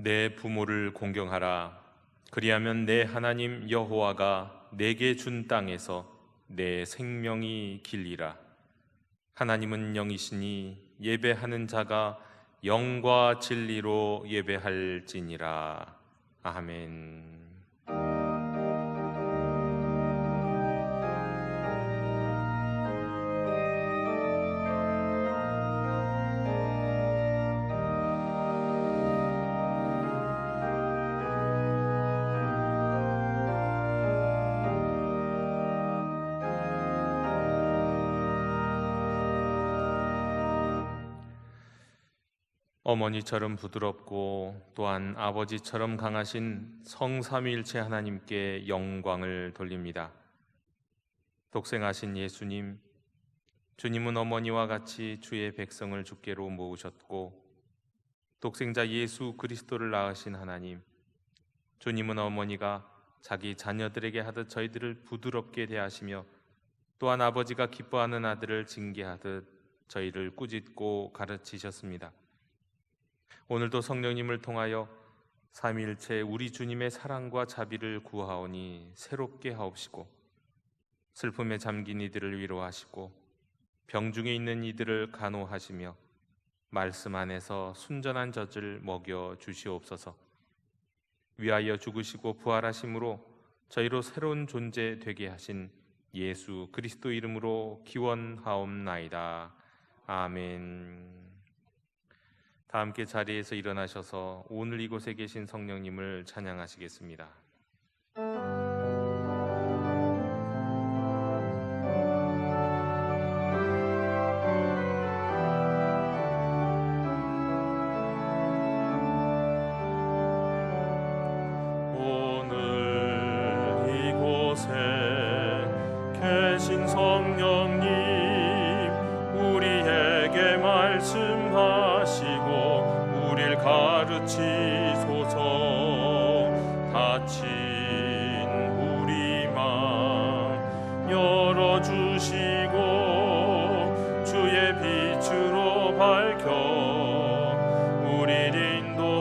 내 부모를 공경하라. 그리하면 내 하나님 여호와가 내게 준 땅에서 내 생명이 길리라. 하나님은 영이시니 예배하는 자가 영과 진리로 예배할지니라. 아멘. 어머니처럼 부드럽고 또한 아버지처럼 강하신 성삼위일체 하나님께 영광을 돌립니다. 독생하신 예수님, 주님은 어머니와 같이 주의 백성을 주께로 모으셨고, 독생자 예수 그리스도를 낳으신 하나님, 주님은 어머니가 자기 자녀들에게 하듯 저희들을 부드럽게 대하시며, 또한 아버지가 기뻐하는 아들을 징계하듯 저희를 꾸짖고 가르치셨습니다. 오늘도 성령님을 통하여 삼위일체 우리 주님의 사랑과 자비를 구하오니 새롭게 하옵시고, 슬픔에 잠긴 이들을 위로하시고 병중에 있는 이들을 간호하시며 말씀 안에서 순전한 젖을 먹여 주시옵소서. 위하여 죽으시고 부활하심으로 저희로 새로운 존재 되게 하신 예수 그리스도 이름으로 기원하옵나이다. 아멘. 다 함께 자리에서 일어나셔서 오늘 이곳에 계신 성령님을 찬양하시겠습니다. 오늘 이곳에 계신 성령님, 우리에게 말씀하시고 우릴 가르치소서. 닫힌 우리 맘 열어주시고 주의 빛으로 밝혀 우릴 인도하소서.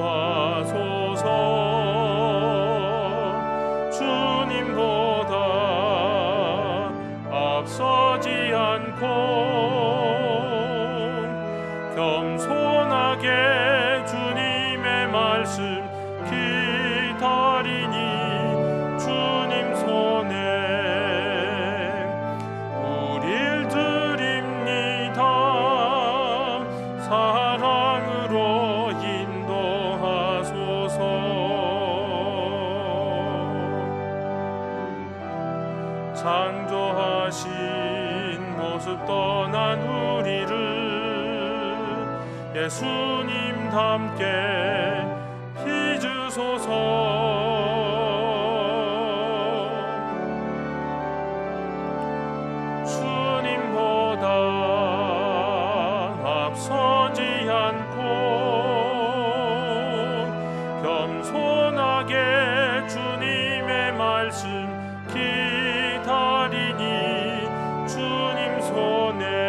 주님보다 앞서지 않고 겸손하게 주님의 말씀 기다리니 주님 손에 우릴 드립니다. 사랑으로 인도하소서. 창조하신 모습 떠난 우리를 예수님 닮게 빚으소서. 주님보다 앞서지 않고 겸손하게 주님의 말씀 기다리니 주님 손에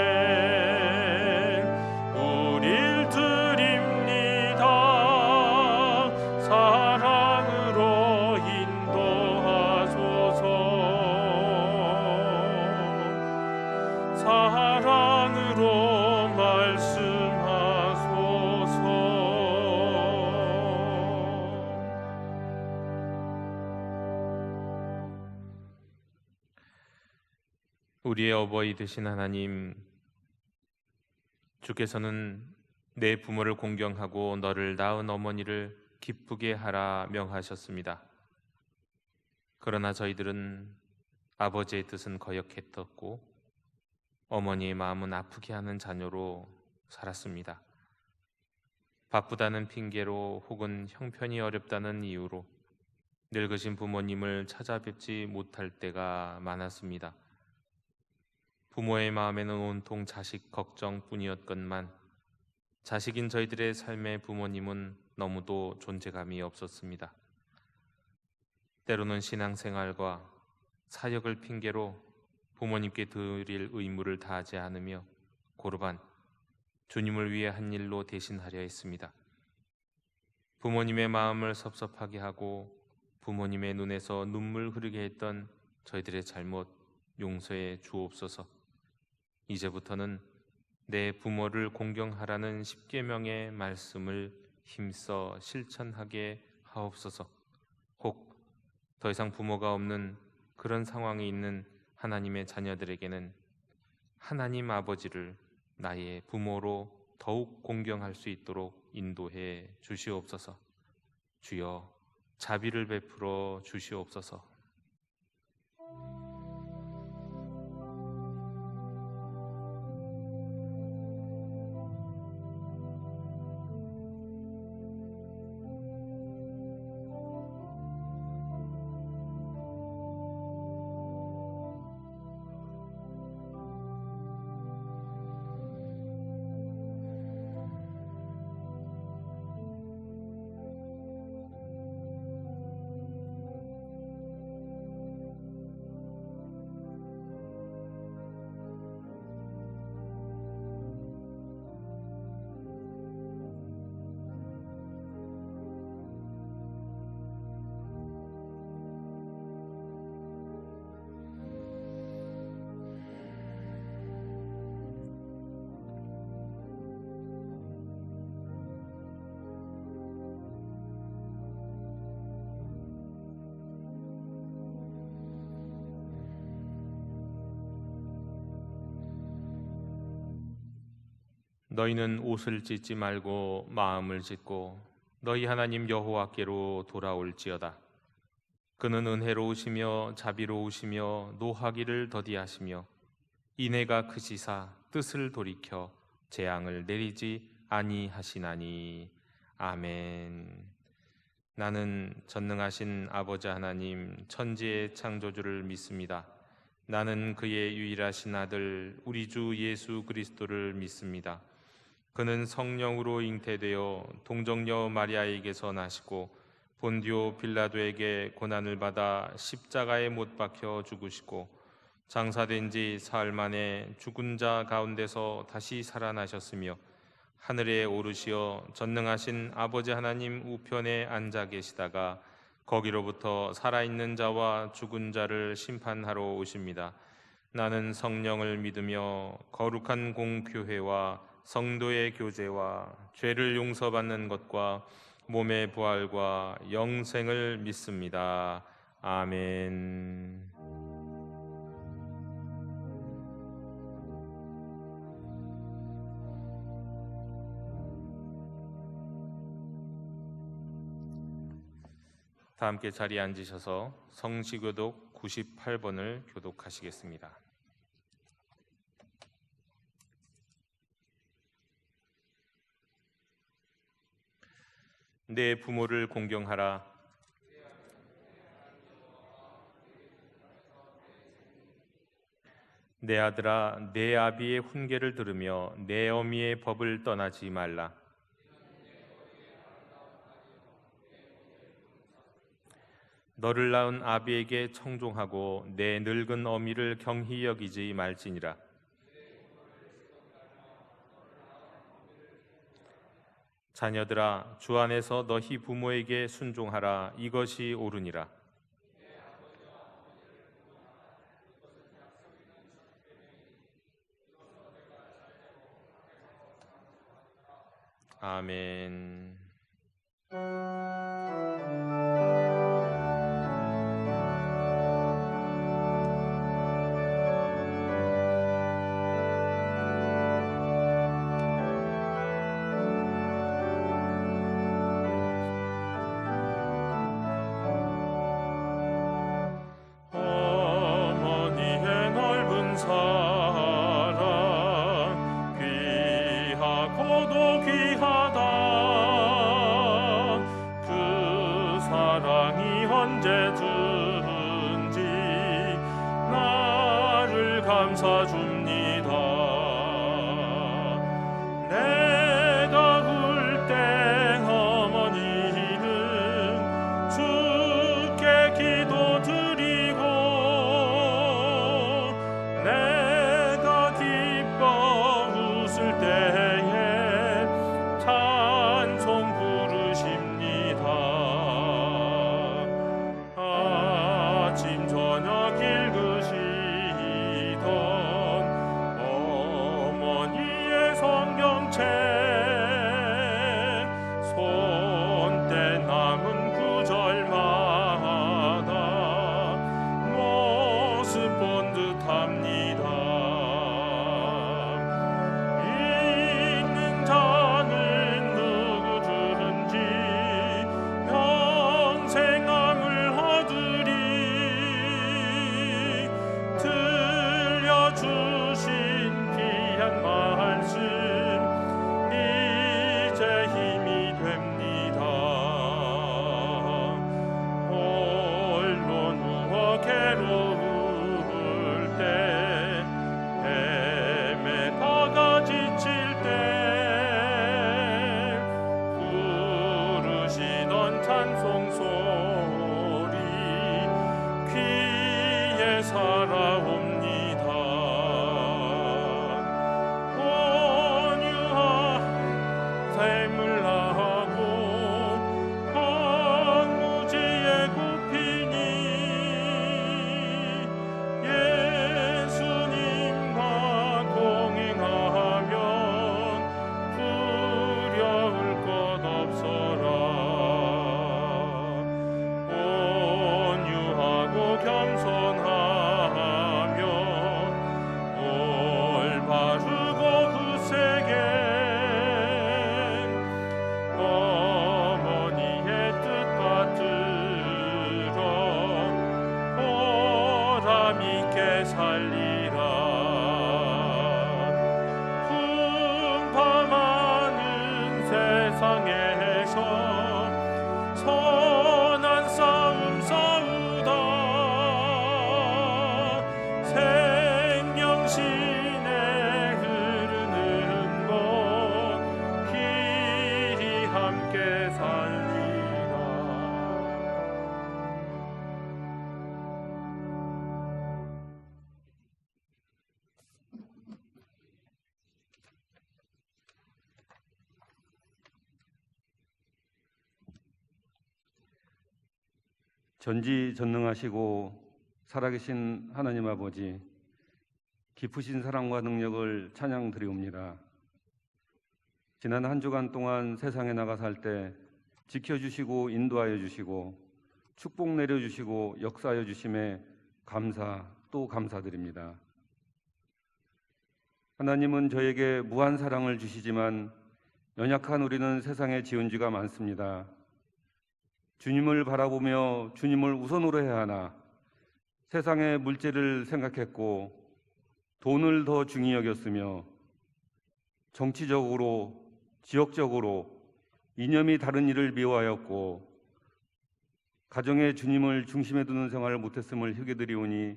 사랑으로 인도하소서. 사랑으로 말씀하소서. 우리의 어버이 되신 하나님, 주께서는 내 부모를 공경하고 너를 낳은 어머니를 기쁘게 하라 명하셨습니다. 그러나 저희들은 아버지의 뜻은 거역했었고 어머니의 마음은 아프게 하는 자녀로 살았습니다. 바쁘다는 핑계로 혹은 형편이 어렵다는 이유로 늙으신 부모님을 찾아뵙지 못할 때가 많았습니다. 부모의 마음에는 온통 자식 걱정뿐이었건만 자식인 저희들의 삶의 부모님은 너무도 존재감이 없었습니다. 때로는 신앙생활과 사역을 핑계로 부모님께 드릴 의무를 다하지 않으며 고르반 주님을 위해 한 일로 대신하려 했습니다. 부모님의 마음을 섭섭하게 하고 부모님의 눈에서 눈물 흐르게 했던 저희들의 잘못 용서해 주옵소서. 이제부터는 내 부모를 공경하라는 십계명의 말씀을 힘써 실천하게 하옵소서. 혹 더 이상 부모가 없는 그런 상황이 있는 하나님의 자녀들에게는 하나님 아버지를 나의 부모로 더욱 공경할 수 있도록 인도해 주시옵소서. 주여 자비를 베풀어 주시옵소서. 너희는 옷을 찢지 말고 마음을 찢고 너희 하나님 여호와께로 돌아올지어다. 그는 은혜로우시며 자비로우시며 노하기를 더디하시며 인애가 크시사 뜻을 돌이켜 재앙을 내리지 아니하시나니. 아멘. 나는 전능하신 아버지 하나님 천지의 창조주를 믿습니다. 나는 그의 유일하신 아들 우리 주 예수 그리스도를 믿습니다. 그는 성령으로 잉태되어 동정녀 마리아에게서 나시고 본디오 빌라도에게 고난을 받아 십자가에 못 박혀 죽으시고 장사된 지 사흘 만에 죽은 자 가운데서 다시 살아나셨으며 하늘에 오르시어 전능하신 아버지 하나님 우편에 앉아 계시다가 거기로부터 살아있는 자와 죽은 자를 심판하러 오십니다. 나는 성령을 믿으며 거룩한 공교회와 성도의 교제와 죄를 용서받는 것과 몸의 부활과 영생을 믿습니다. 아멘. 다 함께 자리에 앉으셔서 성시교독 98번을 교독하시겠습니다. 내 부모를 공경하라. 내 아들아, 내 아비의 훈계를 들으며 내 어미의 법을 떠나지 말라. 너를 낳은 아비에게 청종하고 내 늙은 어미를 경히 여기지 말지니라. 자녀들아, 주 안에서 너희 부모에게 순종하라. 이것이 옳으니라. 아멘. 감사줍니다. 내가 울 때 어머니는 주께 기도드리고 내가 기뻐 웃을 때에 찬송 부르십니다. 구하옵니다. 온유한 샘을 하고 황무지에 굽히니 예수님과 동행하면 두려울 것 없어라. 온유하고 겸손하며 올바르고 굳세게 어머니의 뜻 받들어 보람 있게 살리라. 풍파많은 세상에서 선한 싸움 싸우다 생명신에 흐르는 곳 길이 함께 살리라. 전지전능하시고 살아계신 하나님 아버지, 깊으신 사랑과 능력을 찬양드리옵니다. 지난 한 주간 동안 세상에 나가 살 때 지켜주시고 인도하여 주시고 축복 내려주시고 역사하여 주심에 감사 또 감사드립니다. 하나님은 저에게 무한 사랑을 주시지만 연약한 우리는 세상에 지은 죄가 많습니다. 주님을 바라보며 주님을 우선으로 해야 하나 세상의 물질을 생각했고 돈을 더 중히 여겼으며 정치적으로 지역적으로 이념이 다른 일을 미워하였고 가정에 주님을 중심에 두는 생활을 못했음을 회개드리오니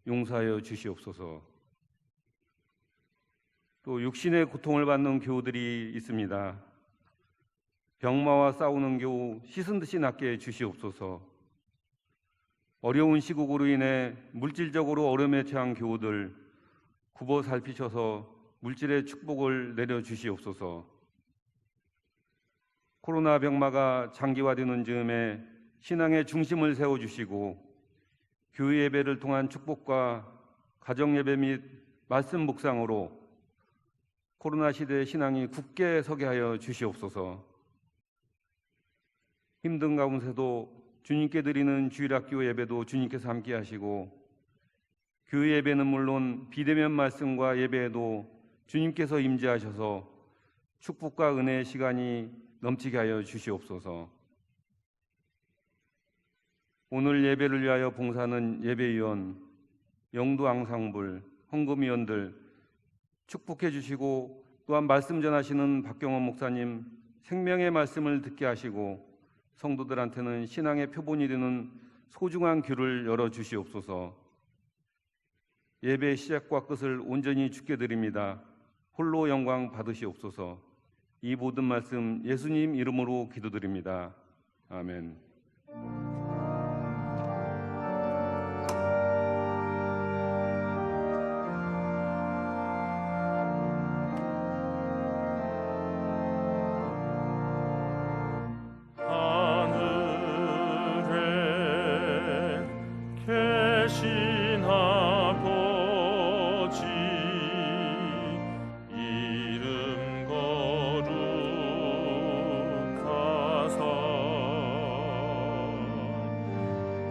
용서하여 주시옵소서. 또 육신의 고통을 받는 교우들이 있습니다. 병마와 싸우는 교우 씻은 듯이 낫게 주시옵소서. 어려운 시국으로 인해 물질적으로 어려움에 처한 교우들 굽어 살피셔서 물질의 축복을 내려주시옵소서. 코로나 병마가 장기화되는 즈음에 신앙의 중심을 세워주시고 교회 예배를 통한 축복과 가정 예배 및 말씀 묵상으로 코로나 시대의 신앙이 굳게 서게 하여 주시옵소서. 힘든 가운데도 주님께 드리는 주일학교 예배도 주님께서 함께 하시고 교회 예배는 물론 비대면 말씀과 예배에도 주님께서 임재하셔서 축복과 은혜의 시간이 넘치게 하여 주시옵소서. 오늘 예배를 위하여 봉사하는 예배위원, 영도 앙상블, 헌금위원들 축복해 주시고 또한 말씀 전하시는 박경원 목사님 생명의 말씀을 듣게 하시고 성도들한테는 신앙의 표본이 되는 소중한 귀를 열어주시옵소서. 예배의 시작과 끝을 온전히 주께 드립니다. 홀로 영광 받으시옵소서. 이 모든 말씀 예수님 이름으로 기도드립니다. 아멘. 계신 아버지 이름 거룩하사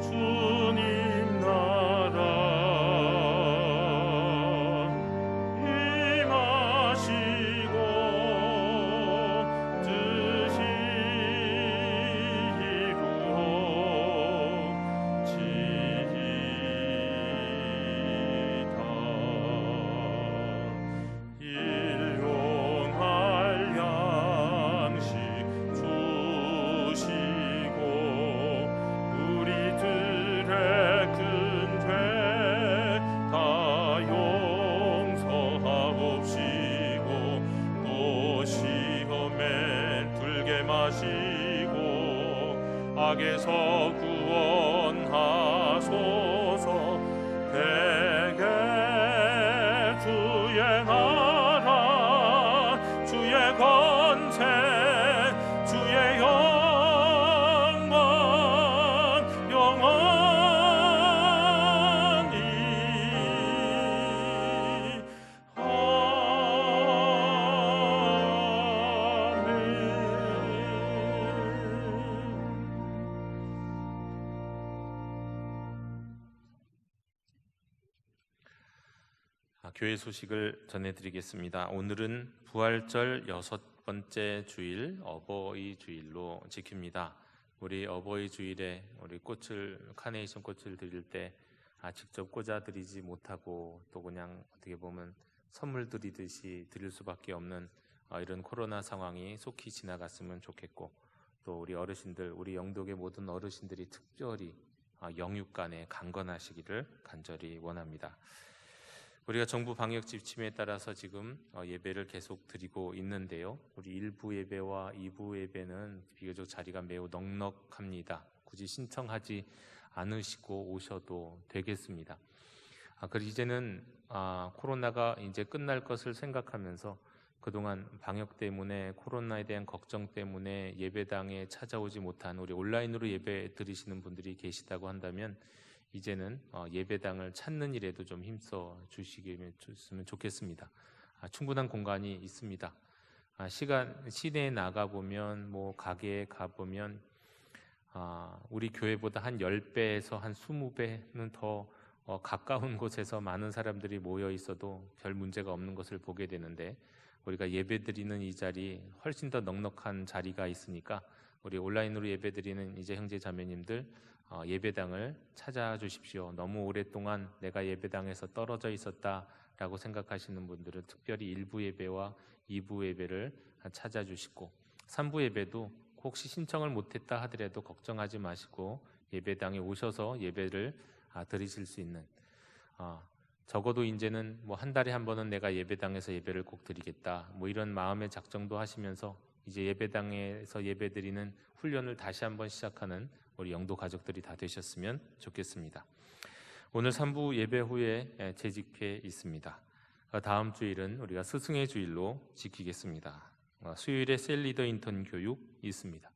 주님 나라 임하시고 뜻이 일용할 양식 주시고 우리들의 큰 죄 다 용서하옵시고 또 시험에 들게 마시고 악에서 구원하소서. 교회 소식을 전해드리겠습니다. 오늘은 부활절 6번째 주일, 어버이 주일로 지킵니다. 우리 어버이 주일에 우리 카네이션 꽃을 드릴 때 직접 꽂아 드리지 못하고 또 그냥 어떻게 보면 선물 드리듯이 드릴 수밖에 없는 이런 코로나 상황이 속히 지나갔으면 좋겠고, 또 우리 어르신들, 우리 영독의 모든 어르신들이 특별히 영육간에 강건하시기를 간절히 원합니다. 우리가 정부 방역 지침에 따라서 지금 예배를 계속 드리고 있는데요. 우리 1부 예배와 2부 예배는 비교적 자리가 매우 넉넉합니다. 굳이 신청하지 않으시고 오셔도 되겠습니다. 그리고 이제는 코로나가 이제 끝날 것을 생각하면서 그동안 방역 때문에, 코로나에 대한 걱정 때문에 예배당에 찾아오지 못한 우리 온라인으로 예배 드리시는 분들이 계시다고 한다면, 이제는 예배당을 찾는 일에도 좀 힘써 주시면 좋겠습니다. 충분한 공간이 있습니다. 시내에 나가보면, 가게에 가보면 우리 교회보다 한 10배에서 한 20배는 더 가까운 곳에서 많은 사람들이 모여 있어도 별 문제가 없는 것을 보게 되는데, 우리가 예배드리는 이 자리 훨씬 더 넉넉한 자리가 있으니까 우리 온라인으로 예배드리는 이제 형제 자매님들 예배당을 찾아주십시오. 너무 오랫동안 내가 예배당에서 떨어져 있었다라고 생각하시는 분들은 특별히 1부 예배와 2부 예배를 찾아주시고, 3부 예배도 혹시 신청을 못했다 하더라도 걱정하지 마시고 예배당에 오셔서 예배를 드리실 수 있는, 적어도 이제는 한 달에 한 번은 내가 예배당에서 예배를 꼭 드리겠다, 이런 마음의 작정도 하시면서 이제 예배당에서 예배드리는 훈련을 다시 한번 시작하는 우리 영도 가족들이 다 되셨으면 좋겠습니다. 오늘 3부 예배 후에 재직회 있습니다. 다음 주일은 우리가 스승의 주일로 지키겠습니다. 수요일에 셀리더 인턴 교육 있습니다.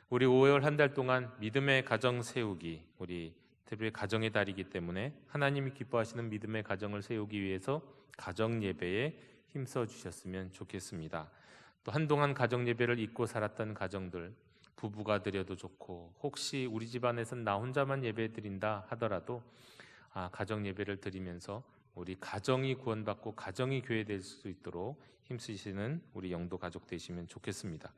우리 5월 한 달 동안 믿음의 가정 세우기, 우리 특별히 가정의 달이기 때문에 하나님이 기뻐하시는 믿음의 가정을 세우기 위해서 가정 예배에 힘써 주셨으면 좋겠습니다. 또 한동안 가정 예배를 잊고 살았던 가정들, 부부가 드려도 좋고, 혹시 우리 집안에서는 나 혼자만 예배 드린다 하더라도 가정 예배를 드리면서 우리 가정이 구원받고 가정이 교회 될 수 있도록 힘쓰시는 우리 영도 가족 되시면 좋겠습니다.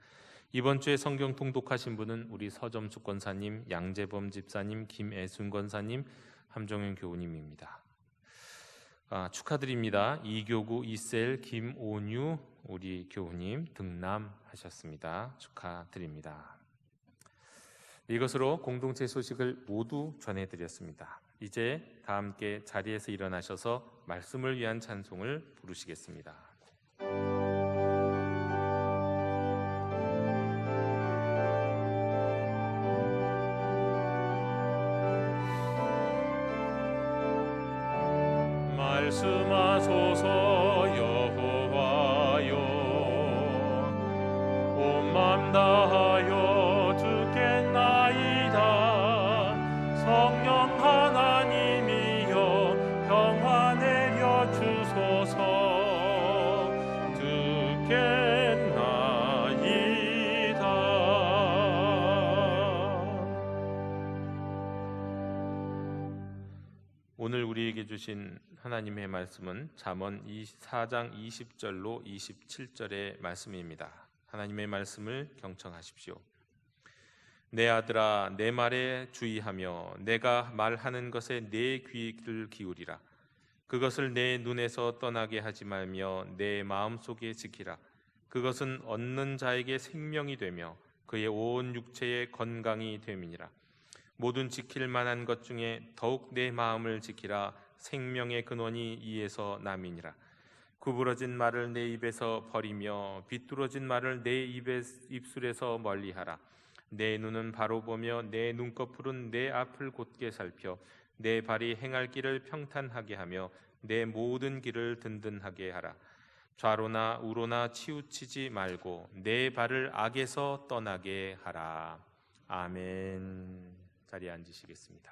이번 주에 성경 통독하신 분은 우리 서점숙 권사님, 양재범 집사님, 김애순 권사님, 함정윤 교우님입니다. 축하드립니다. 이교구, 이셀, 김오뉴 우리 교우님 등남하셨습니다. 축하드립니다. 이것으로 공동체 소식을 모두 전해드렸습니다. 이제 다 함께 자리에서 일어나셔서 말씀을 위한 찬송을 부르시겠습니다. 말씀하소서 여호와여, 온 맘 다하여 듣겠나이다. 성령 하나님이여 평화 내려 주소서. 듣겠나이다. 오늘 우리에게 주신 하나님의 말씀은 잠언 4장 20절로 27절의 말씀입니다. 하나님의 말씀을 경청하십시오. 내 아들아, 내 말에 주의하며 내가 말하는 것에 내 귀를 기울이라. 그것을 내 눈에서 떠나게 하지 말며 내 마음속에 지키라. 그것은 얻는 자에게 생명이 되며 그의 온 육체의 건강이 됨이니라. 모든 지킬 만한 것 중에 더욱 내 마음을 지키라. 생명의 근원이 이에서 남이니라. 구부러진 말을 내 입에서 버리며 비뚤어진 말을 내 입술에서 멀리하라. 내 눈은 바로 보며 내 눈꺼풀은 내 앞을 곧게 살펴 내 발이 행할 길을 평탄하게 하며 내 모든 길을 든든하게 하라. 좌로나 우로나 치우치지 말고 내 발을 악에서 떠나게 하라. 아멘. 자리에 앉으시겠습니다.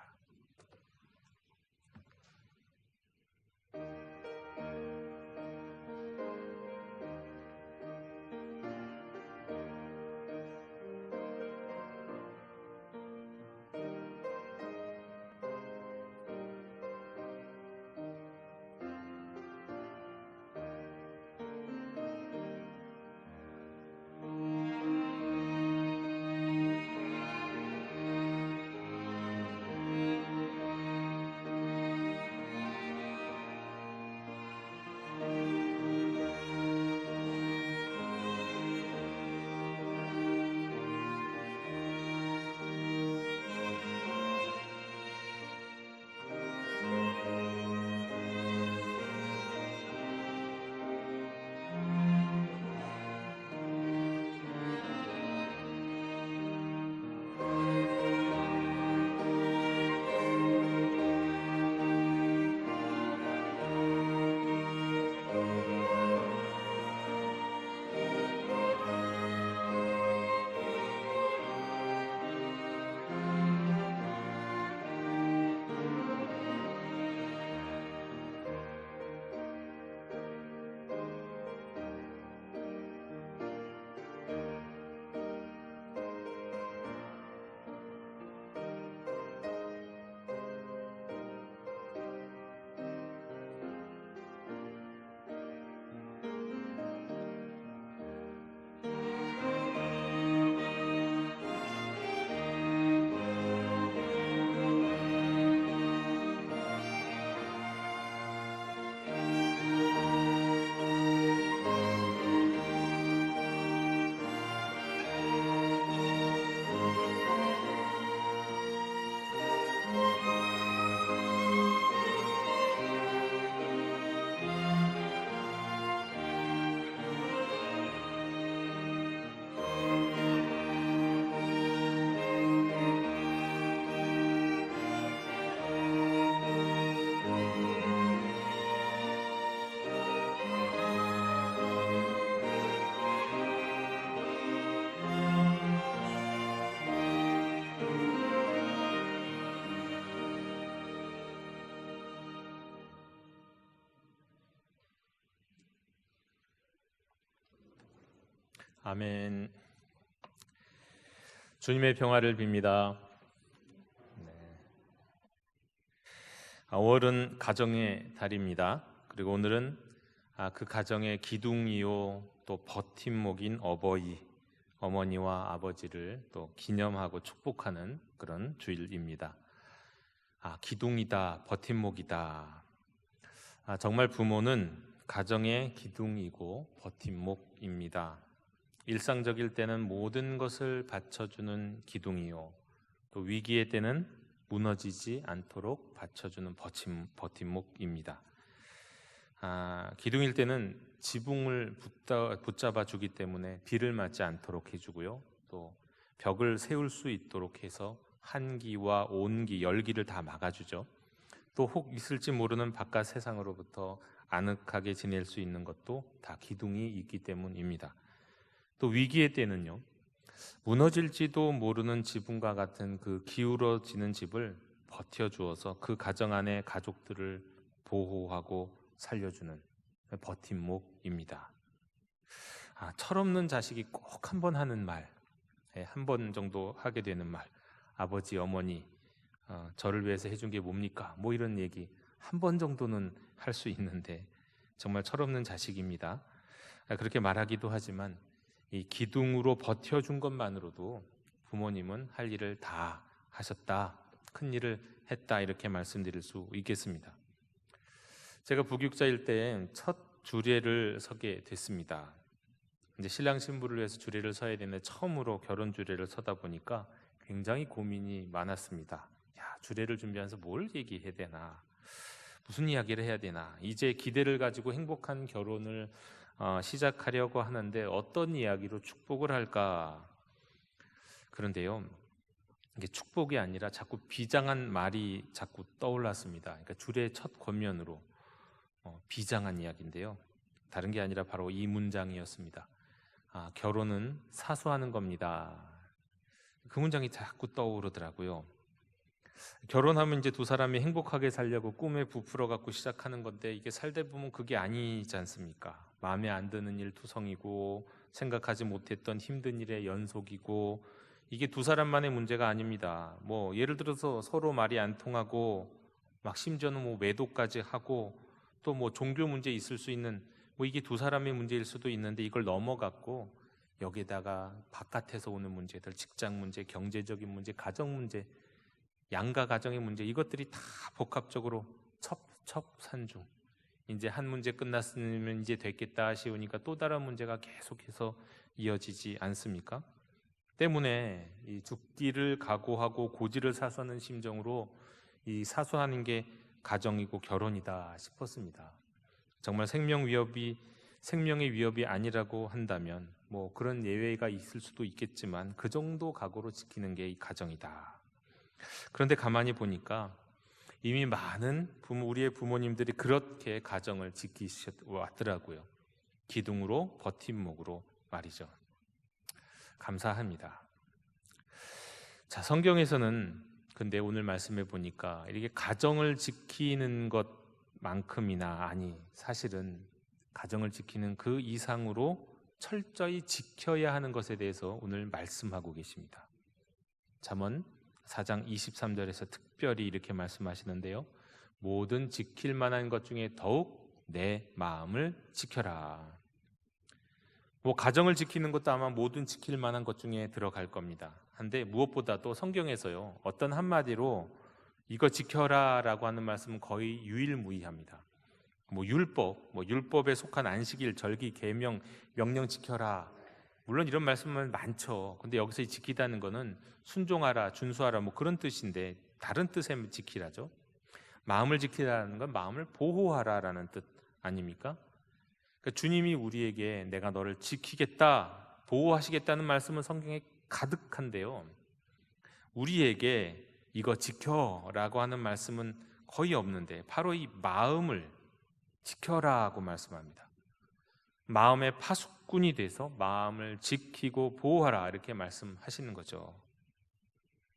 아멘. 주님의 평화를 빕니다. 5월은 가정의 달입니다. 그리고 오늘은 그 가정의 기둥이요 또 버팀목인 어머니와 아버지를 또 기념하고 축복하는 그런 주일입니다. 기둥이다, 버팀목이다. 정말 부모는 가정의 기둥이고 버팀목입니다. 일상적일 때는 모든 것을 받쳐주는 기둥이요, 또 위기의 때는 무너지지 않도록 받쳐주는 버팀목입니다. 기둥일 때는 지붕을 붙잡아 주기 때문에 비를 맞지 않도록 해주고요, 또 벽을 세울 수 있도록 해서 한기와 온기, 열기를 다 막아주죠. 또 혹 있을지 모르는 바깥 세상으로부터 아늑하게 지낼 수 있는 것도 다 기둥이 있기 때문입니다. 또 위기의 때는요, 무너질지도 모르는 지붕과 같은 그 기울어지는 집을 버텨주어서 그 가정 안에 가족들을 보호하고 살려주는 버팀목입니다. 철없는 자식이 꼭 한 번 하는 말, 한 번 정도 하게 되는 말, 아버지, 어머니 저를 위해서 해준 게 뭡니까? 뭐 이런 얘기 한 번 정도는 할 수 있는데 정말 철없는 자식입니다. 그렇게 말하기도 하지만 이 기둥으로 버텨준 것만으로도 부모님은 할 일을 다 하셨다, 큰 일을 했다, 이렇게 말씀드릴 수 있겠습니다. 제가 부교육자일 때 첫 주례를 서게 됐습니다. 이제 신랑 신부를 위해서 주례를 서야 되는데 처음으로 결혼 주례를 서다 보니까 굉장히 고민이 많았습니다. 주례를 준비하면서 뭘 얘기해야 되나, 무슨 이야기를 해야 되나, 이제 기대를 가지고 행복한 결혼을 시작하려고 하는데 어떤 이야기로 축복을 할까? 그런데요, 이게 축복이 아니라 자꾸 비장한 말이 자꾸 떠올랐습니다. 그러니까 주례 첫 권면으로 비장한 이야기인데요, 다른 게 아니라 바로 이 문장이었습니다. 결혼은 사수하는 겁니다. 그 문장이 자꾸 떠오르더라고요. 결혼하면 이제 두 사람이 행복하게 살려고 꿈에 부풀어 갖고 시작하는 건데, 이게 살다 보면 그게 아니지 않습니까? 마음에 안 드는 일 투성이고 생각하지 못했던 힘든 일의 연속이고, 이게 두 사람만의 문제가 아닙니다. 뭐 예를 들어서 서로 말이 안 통하고 막 심지어는 뭐 외도까지 하고 또 뭐 종교 문제 있을 수 있는, 뭐 이게 두 사람의 문제일 수도 있는데 이걸 넘어갔고 여기다가 바깥에서 오는 문제들, 직장 문제, 경제적인 문제, 가정 문제, 양가 가정의 문제, 이것들이 다 복합적으로 첩첩산중, 이제 한 문제 끝났으면 이제 됐겠다 싶으니까 또 다른 문제가 계속해서 이어지지 않습니까? 때문에 이 죽기를 각오하고 고지를 사서는 심정으로 이 사수하는 게 가정이고 결혼이다 싶었습니다. 정말 생명의 위협이 아니라고 한다면 뭐 그런 예외가 있을 수도 있겠지만 그 정도 각오로 지키는 게 이 가정이다. 그런데 가만히 보니까 이미 많은 우리의 부모님들이 그렇게 가정을 지키셨더라고요. 기둥으로 버팀목으로 말이죠. 감사합니다. 성경에서는 근데 오늘 말씀해 보니까 이렇게 가정을 지키는 것만큼이나, 아니 사실은 가정을 지키는 그 이상으로 철저히 지켜야 하는 것에 대해서 오늘 말씀하고 계십니다. 잠언 4장 23절에서 특별히 이렇게 말씀하시는데요, 모든 지킬 만한 것 중에 더욱 내 마음을 지켜라. 뭐 가정을 지키는 것도 아마 모든 지킬 만한 것 중에 들어갈 겁니다. 한데 무엇보다도 성경에서요, 어떤 한마디로 이거 지켜라 라고 하는 말씀은 거의 유일무이합니다. 뭐 율법에 속한 안식일, 절기, 계명, 명령 지켜라, 물론 이런 말씀은 많죠. 근데 여기서 지키다는 거는 순종하라, 준수하라, 뭐 그런 뜻인데 다른 뜻의 지키라죠. 마음을 지키라는 건 마음을 보호하라라는 뜻 아닙니까? 그러니까 주님이 우리에게 내가 너를 지키겠다, 보호하시겠다는 말씀은 성경에 가득한데요, 우리에게 이거 지켜라고 하는 말씀은 거의 없는데 바로 이 마음을 지켜라고 말씀합니다. 마음의 파수꾼이 돼서 마음을 지키고 보호하라, 이렇게 말씀하시는 거죠.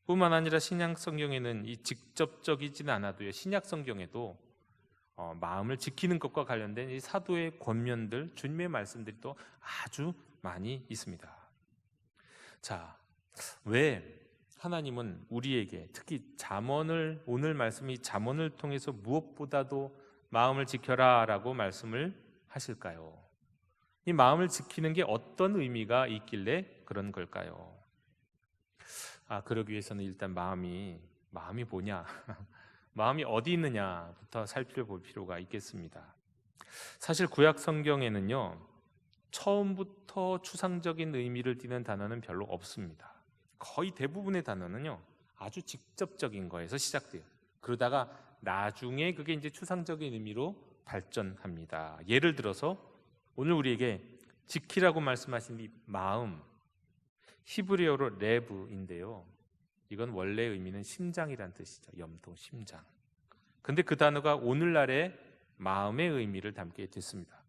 뿐만 아니라 신약 성경에는 이 직접적이진 않아도요, 신약 성경에도 마음을 지키는 것과 관련된 이 사도의 권면들, 주님의 말씀들이 또 아주 많이 있습니다. 자, 왜 하나님은 우리에게 특히 잠언을, 오늘 말씀이 잠언을 통해서 무엇보다도 마음을 지켜라 라고 말씀을 하실까요? 이 마음을 지키는 게 어떤 의미가 있길래 그런 걸까요? 그러기 위해서는 일단 마음이 뭐냐? 마음이 어디 있느냐부터 살펴볼 필요가 있겠습니다. 사실 구약 성경에는요, 처음부터 추상적인 의미를 띠는 단어는 별로 없습니다. 거의 대부분의 단어는요, 아주 직접적인 거에서 시작돼요. 그러다가 나중에 그게 이제 추상적인 의미로 발전합니다. 예를 들어서 오늘 우리에게 지키라고 말씀하신 이 마음, 히브리어로 레브인데요. 이건 원래 의미는 심장이란 뜻이죠. 염통, 심장. 근데 그 단어가 오늘날의 마음의 의미를 담게 됐습니다.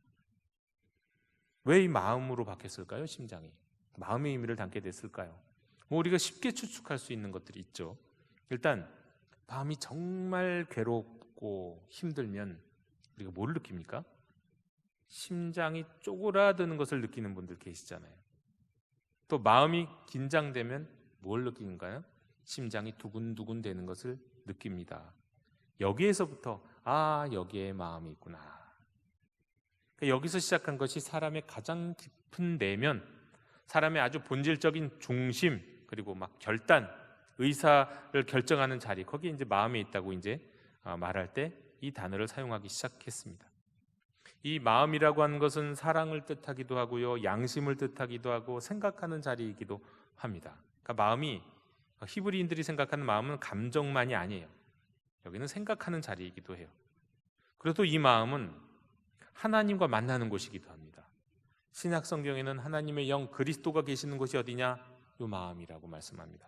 왜 이 마음으로 바뀌었을까요? 심장이. 마음의 의미를 담게 됐을까요? 우리가 쉽게 추측할 수 있는 것들이 있죠. 일단 마음이 정말 괴롭고 힘들면 우리가 뭘 느낍니까? 심장이 쪼그라드는 것을 느끼는 분들 계시잖아요. 또 마음이 긴장되면 뭘 느끼는가요? 심장이 두근두근 되는 것을 느낍니다. 여기에서부터 여기에 마음이 있구나. 여기서 시작한 것이 사람의 가장 깊은 내면, 사람의 아주 본질적인 중심, 그리고 막 결단, 의사를 결정하는 자리, 거기에 이제 마음이 있다고 이제 말할 때 이 단어를 사용하기 시작했습니다. 이 마음이라고 하는 것은 사랑을 뜻하기도 하고요, 양심을 뜻하기도 하고 생각하는 자리이기도 합니다. 그러니까 마음이, 히브리인들이 생각하는 마음은 감정만이 아니에요. 여기는 생각하는 자리이기도 해요. 그래도 이 마음은 하나님과 만나는 곳이기도 합니다. 신약 성경에는 하나님의 영 그리스도가 계시는 곳이 어디냐? 이 마음이라고 말씀합니다.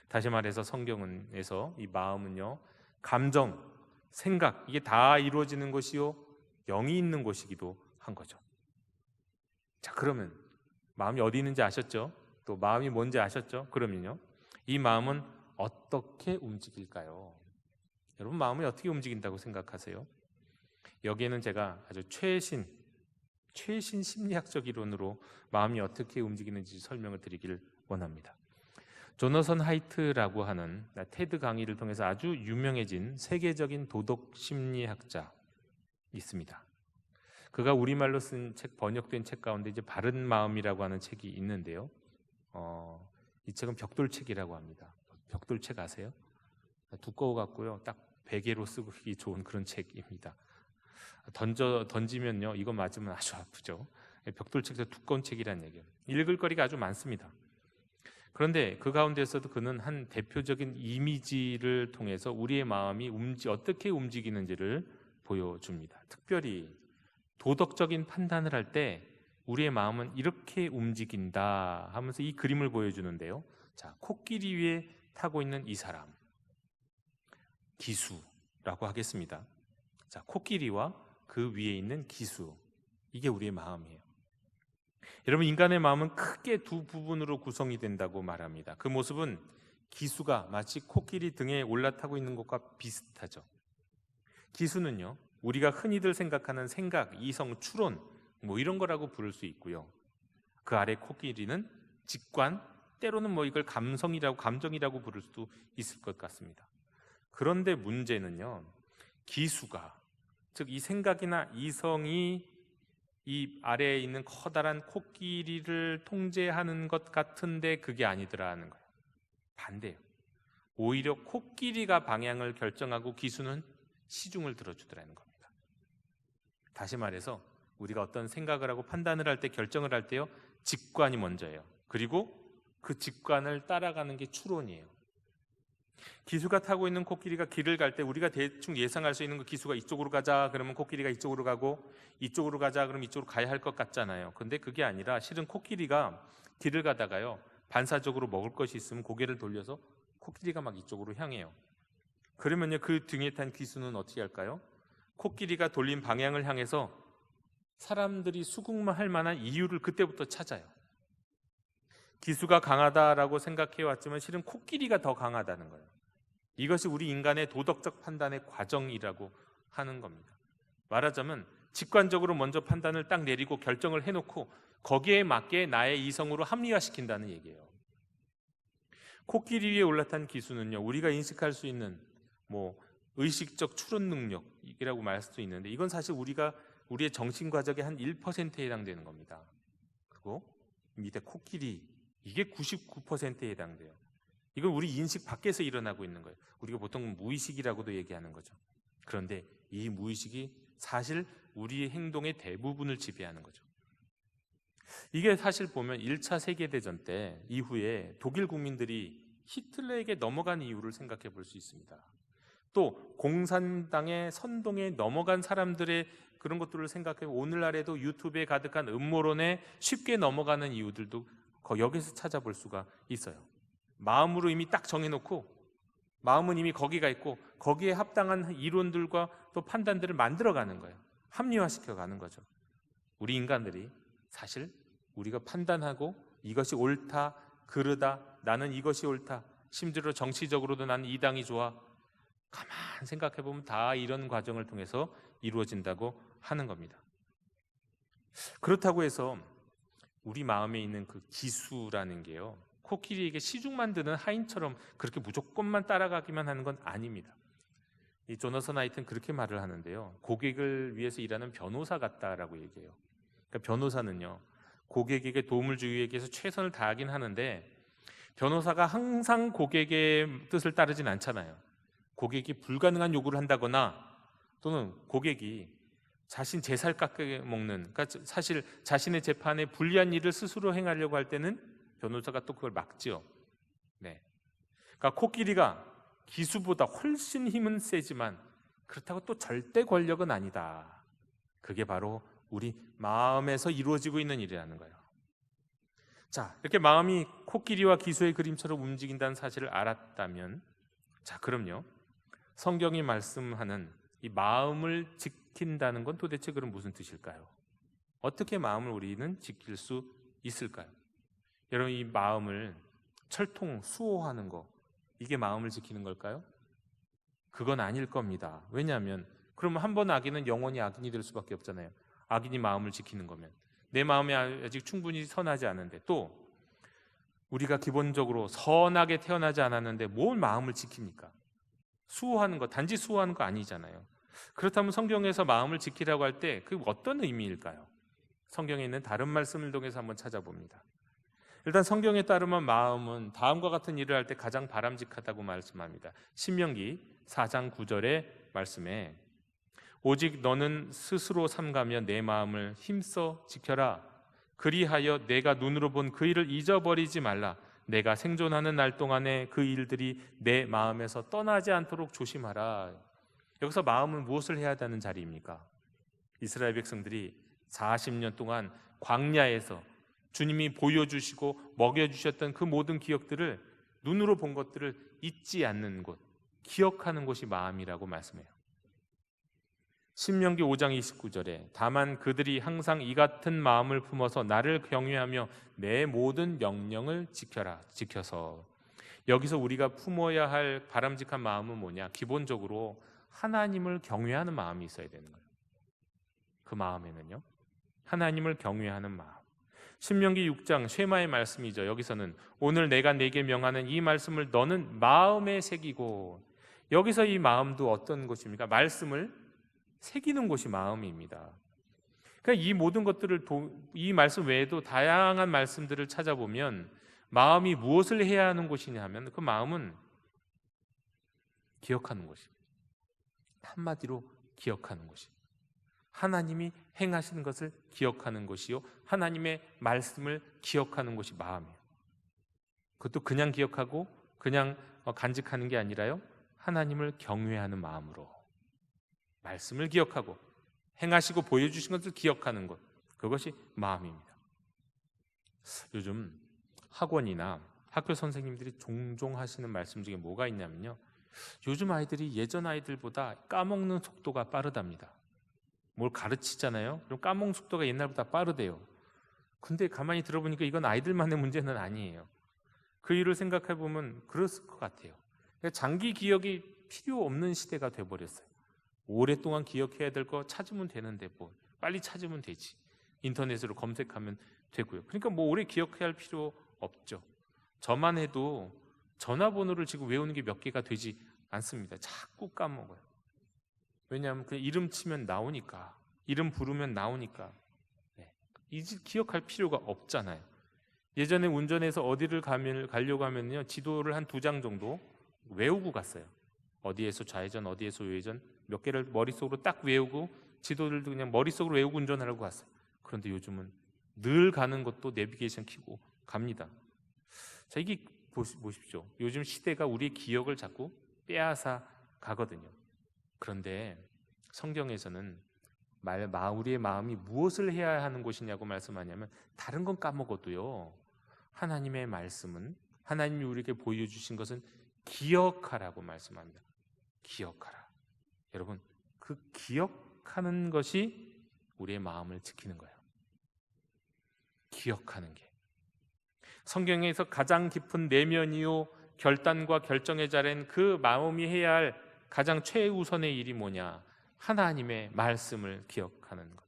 다시 말해서 성경에서 이 마음은요, 감정, 생각, 이게 다 이루어지는 곳이요, 영이 있는 곳이기도 한 거죠. 자, 그러면 마음이 어디 있는지 아셨죠? 또 마음이 뭔지 아셨죠? 그러면요, 이 마음은 어떻게 움직일까요? 여러분, 마음이 어떻게 움직인다고 생각하세요? 여기에는 제가 아주 최신 심리학적 이론으로 마음이 어떻게 움직이는지 설명을 드리기를 원합니다. 조너선 하이트라고 하는 테드 강의를 통해서 아주 유명해진 세계적인 도덕 심리학자 있습니다. 그가 우리말로 쓴 책, 번역된 책 가운데 이제 바른 마음이라고 하는 책이 있는데요. 이 책은 벽돌책이라고 합니다. 벽돌책 아세요? 두꺼워 갖고요, 딱 베개로 쓰기 좋은 그런 책입니다. 던지면요, 이거 맞으면 아주 아프죠. 벽돌책도 두꺼운 책이라는 얘기예요. 읽을 거리가 아주 많습니다. 그런데 그 가운데서도 그는 한 대표적인 이미지를 통해서 우리의 마음이 어떻게 움직이는지를 보여줍니다. 특별히 도덕적인 판단을 할 때 우리의 마음은 이렇게 움직인다 하면서 이 그림을 보여주는데요. 자, 코끼리 위에 타고 있는 이 사람, 기수라고 하겠습니다. 자, 코끼리와 그 위에 있는 기수, 이게 우리의 마음이에요. 여러분, 인간의 마음은 크게 두 부분으로 구성이 된다고 말합니다. 그 모습은 기수가 마치 코끼리 등에 올라타고 있는 것과 비슷하죠. 기수는요, 우리가 흔히들 생각하는 생각, 이성, 추론, 이런 거라고 부를 수 있고요. 그 아래 코끼리는 직관, 때로는 이걸 감정이라고 부를 수도 있을 것 같습니다. 그런데 문제는요, 기수가, 즉 이 생각이나 이성이 이 아래에 있는 커다란 코끼리를 통제하는 것 같은데 그게 아니더라는 거예요. 반대예요. 오히려 코끼리가 방향을 결정하고 기수는 시중을 들어주더라는 겁니다. 다시 말해서 우리가 어떤 생각을 하고 판단을 할 때, 결정을 할 때요, 직관이 먼저예요. 그리고 그 직관을 따라가는 게 추론이에요. 기수가 타고 있는 코끼리가 길을 갈 때 우리가 대충 예상할 수 있는 거, 기수가 이쪽으로 가자 그러면 코끼리가 이쪽으로 가고, 이쪽으로 가자 그러면 이쪽으로 가야 할 것 같잖아요. 근데 그게 아니라 실은 코끼리가 길을 가다가요, 반사적으로 먹을 것이 있으면 고개를 돌려서 코끼리가 막 이쪽으로 향해요. 그러면요, 그 등에 탄 기수는 어떻게 할까요? 코끼리가 돌린 방향을 향해서 사람들이 수긍할 만한 이유를 그때부터 찾아요. 기수가 강하다라고 생각해 왔지만 실은 코끼리가 더 강하다는 거예요. 이것이 우리 인간의 도덕적 판단의 과정이라고 하는 겁니다. 말하자면 직관적으로 먼저 판단을 딱 내리고 결정을 해놓고 거기에 맞게 나의 이성으로 합리화시킨다는 얘기예요. 코끼리 위에 올라탄 기수는요, 우리가 인식할 수 있는 의식적 추론 능력이라고 말할 수도 있는데, 이건 사실 우리의 정신 과정의 한 1%에 해당되는 겁니다. 그리고 밑에 코끼리, 이게 99%에 해당돼요. 이건 우리 인식 밖에서 일어나고 있는 거예요. 우리가 보통 무의식이라고도 얘기하는 거죠. 그런데 이 무의식이 사실 우리의 행동의 대부분을 지배하는 거죠. 이게 사실 보면 1차 세계대전 때 이후에 독일 국민들이 히틀러에게 넘어간 이유를 생각해 볼 수 있습니다. 또 공산당의 선동에 넘어간 사람들의 그런 것들을 생각해 오늘날에도 유튜브에 가득한 음모론에 쉽게 넘어가는 이유들도 여기서 찾아볼 수가 있어요. 마음으로 이미 딱 정해놓고 마음은 이미 거기가 있고 거기에 합당한 이론들과 또 판단들을 만들어가는 거예요. 합리화시켜가는 거죠. 우리 인간들이 사실 우리가 판단하고 이것이 옳다, 그르다, 나는 이것이 옳다, 심지어 정치적으로도 나는 이 당이 좋아, 가만 생각해보면 다 이런 과정을 통해서 이루어진다고 하는 겁니다. 그렇다고 해서 우리 마음에 있는 그 기수라는 게요, 코끼리에게 시중만 드는 하인처럼 그렇게 무조건만 따라가기만 하는 건 아닙니다. 이 조너선 하이튼 그렇게 말을 하는데요, 고객을 위해서 일하는 변호사 같다라고 얘기해요. 그러니까 변호사는요, 고객에게 도움을 주기 위해서 최선을 다하긴 하는데 변호사가 항상 고객의 뜻을 따르진 않잖아요. 고객이 불가능한 요구를 한다거나 또는 고객이 자신 제 살 깎아먹는, 그러니까 사실 자신의 재판에 불리한 일을 스스로 행하려고 할 때는 변호사가 또 그걸 막지요. 네. 그러니까 코끼리가 기수보다 훨씬 힘은 세지만 그렇다고 또 절대 권력은 아니다. 그게 바로 우리 마음에서 이루어지고 있는 일이라는 거예요. 자, 이렇게 마음이 코끼리와 기수의 그림처럼 움직인다는 사실을 알았다면, 자, 그럼요, 성경이 말씀하는 이 마음을 지킨다는 건 도대체 그럼 무슨 뜻일까요? 어떻게 마음을 우리는 지킬 수 있을까요? 여러분, 이 마음을 철통 수호하는 거, 이게 마음을 지키는 걸까요? 그건 아닐 겁니다. 왜냐하면 그러면 한 번 악인은 영원히 악인이 될 수밖에 없잖아요. 악인이 마음을 지키는 거면 내 마음이 아직 충분히 선하지 않은데, 또 우리가 기본적으로 선하게 태어나지 않았는데 뭘 마음을 지킵니까? 수호하는 거, 단지 수호하는 거 아니잖아요. 그렇다면 성경에서 마음을 지키라고 할 때 그 어떤 의미일까요? 성경에 있는 다른 말씀을 통해서 한번 찾아봅니다. 일단 성경에 따르면 마음은 다음과 같은 일을 할 때 가장 바람직하다고 말씀합니다. 신명기 4장 9절의 말씀에 오직 너는 스스로 삼가며 내 마음을 힘써 지켜라. 그리하여 내가 눈으로 본 그 일을 잊어버리지 말라. 내가 생존하는 날 동안에 그 일들이 내 마음에서 떠나지 않도록 조심하라. 여기서 마음은 무엇을 해야 하는 자리입니까? 이스라엘 백성들이 40년 동안 광야에서 주님이 보여주시고 먹여주셨던 그 모든 기억들을, 눈으로 본 것들을 잊지 않는 곳, 기억하는 곳이 마음이라고 말씀해요. 신명기 5장 29절에 다만 그들이 항상 이 같은 마음을 품어서 나를 경외하며 내 모든 명령을 지켜서, 여기서 우리가 품어야 할 바람직한 마음은 뭐냐? 기본적으로 하나님을 경외하는 마음이 있어야 되는 거예요. 그 마음에는요, 하나님을 경외하는 마음. 신명기 6장 쉐마의 말씀이죠. 여기서는 오늘 내가 네게 명하는 이 말씀을 너는 마음에 새기고, 여기서 이 마음도 어떤 것입니까? 말씀을 새기는 곳이 마음입니다. 그러니까 이 모든 것들을 이 말씀 외에도 다양한 말씀들을 찾아보면 마음이 무엇을 해야 하는 곳이냐 하면 그 마음은 기억하는 것입니다. 한마디로 기억하는 것입니다. 하나님이 행하시는 것을 기억하는 것이요, 하나님의 말씀을 기억하는 것이 마음이에요. 그것도 그냥 기억하고 그냥 간직하는 게 아니라요, 하나님을 경외하는 마음으로 말씀을 기억하고 행하시고 보여주신 것을 기억하는 것, 그것이 마음입니다. 요즘 학원이나 학교 선생님들이 종종 하시는 말씀 중에 뭐가 있냐면요, 요즘 아이들이 예전 아이들보다 까먹는 속도가 빠르답니다. 뭘 가르치잖아요. 그럼 까먹는 속도가 옛날보다 빠르대요. 근데 가만히 들어보니까 이건 아이들만의 문제는 아니에요. 그 일을 생각해 보면 그랬을 것 같아요. 장기 기억이 필요 없는 시대가 돼버렸어요. 오랫동안 기억해야 될 거 찾으면 되는데 뭐 빨리 찾으면 되지. 인터넷으로 검색하면 되고요. 그러니까 뭐 오래 기억해야 할 필요 없죠. 저만 해도 전화번호를 지금 외우는 게 몇 개가 되지 않습니다. 자꾸 까먹어요. 왜냐하면 그냥 이름 치면 나오니까, 이름 부르면 나오니까. 이제 기억할 필요가 없잖아요. 예전에 운전해서 어디를 가려고 하면요, 지도를 한 2장 정도 외우고 갔어요. 어디에서 좌회전, 어디에서 우회전 몇 개를 머릿속으로 딱 외우고 지도들도 그냥 머릿속으로 외우고 운전하려고 갔어요. 그런데 요즘은 늘 가는 것도 내비게이션 켜고 갑니다. 자, 이게 보십시오. 요즘 시대가 우리의 기억을 자꾸 빼앗아 가거든요. 그런데 성경에서는 우리의 마음이 무엇을 해야 하는 곳이냐고 말씀하냐면, 다른 건 까먹어도요, 하나님의 말씀은, 하나님이 우리에게 보여주신 것은 기억하라고 말씀합니다. 기억하라. 여러분, 그 기억하는 것이 우리의 마음을 지키는 거예요. 기억하는 게 성경에서 가장 깊은 내면이요 결단과 결정의 자리는 그 마음이 해야 할 가장 최우선의 일이 뭐냐? 하나님의 말씀을 기억하는 것.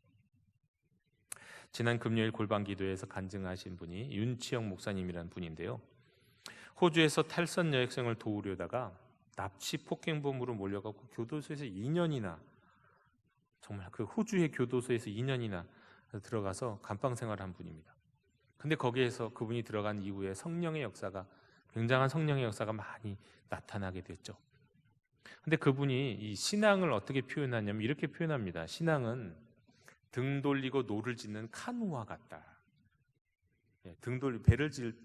지난 금요일 골방기도에서 간증하신 분이 윤치영 목사님이라는 분인데요, 호주에서 탈선 여학생을 도우려다가 납치 폭행범으로 몰려가고 교도소에서 2년이나, 정말 그 호주의 교도소에서 2년이나 들어가서 감방 생활을 한 분입니다. 근데 거기에서 그분이 들어간 이후에 굉장한 성령의 역사가 많이 나타나게 됐죠. 근데 그분이 이 신앙을 어떻게 표현하냐면 이렇게 표현합니다. 신앙은 등 돌리고 노를 짓는 카누와 같다.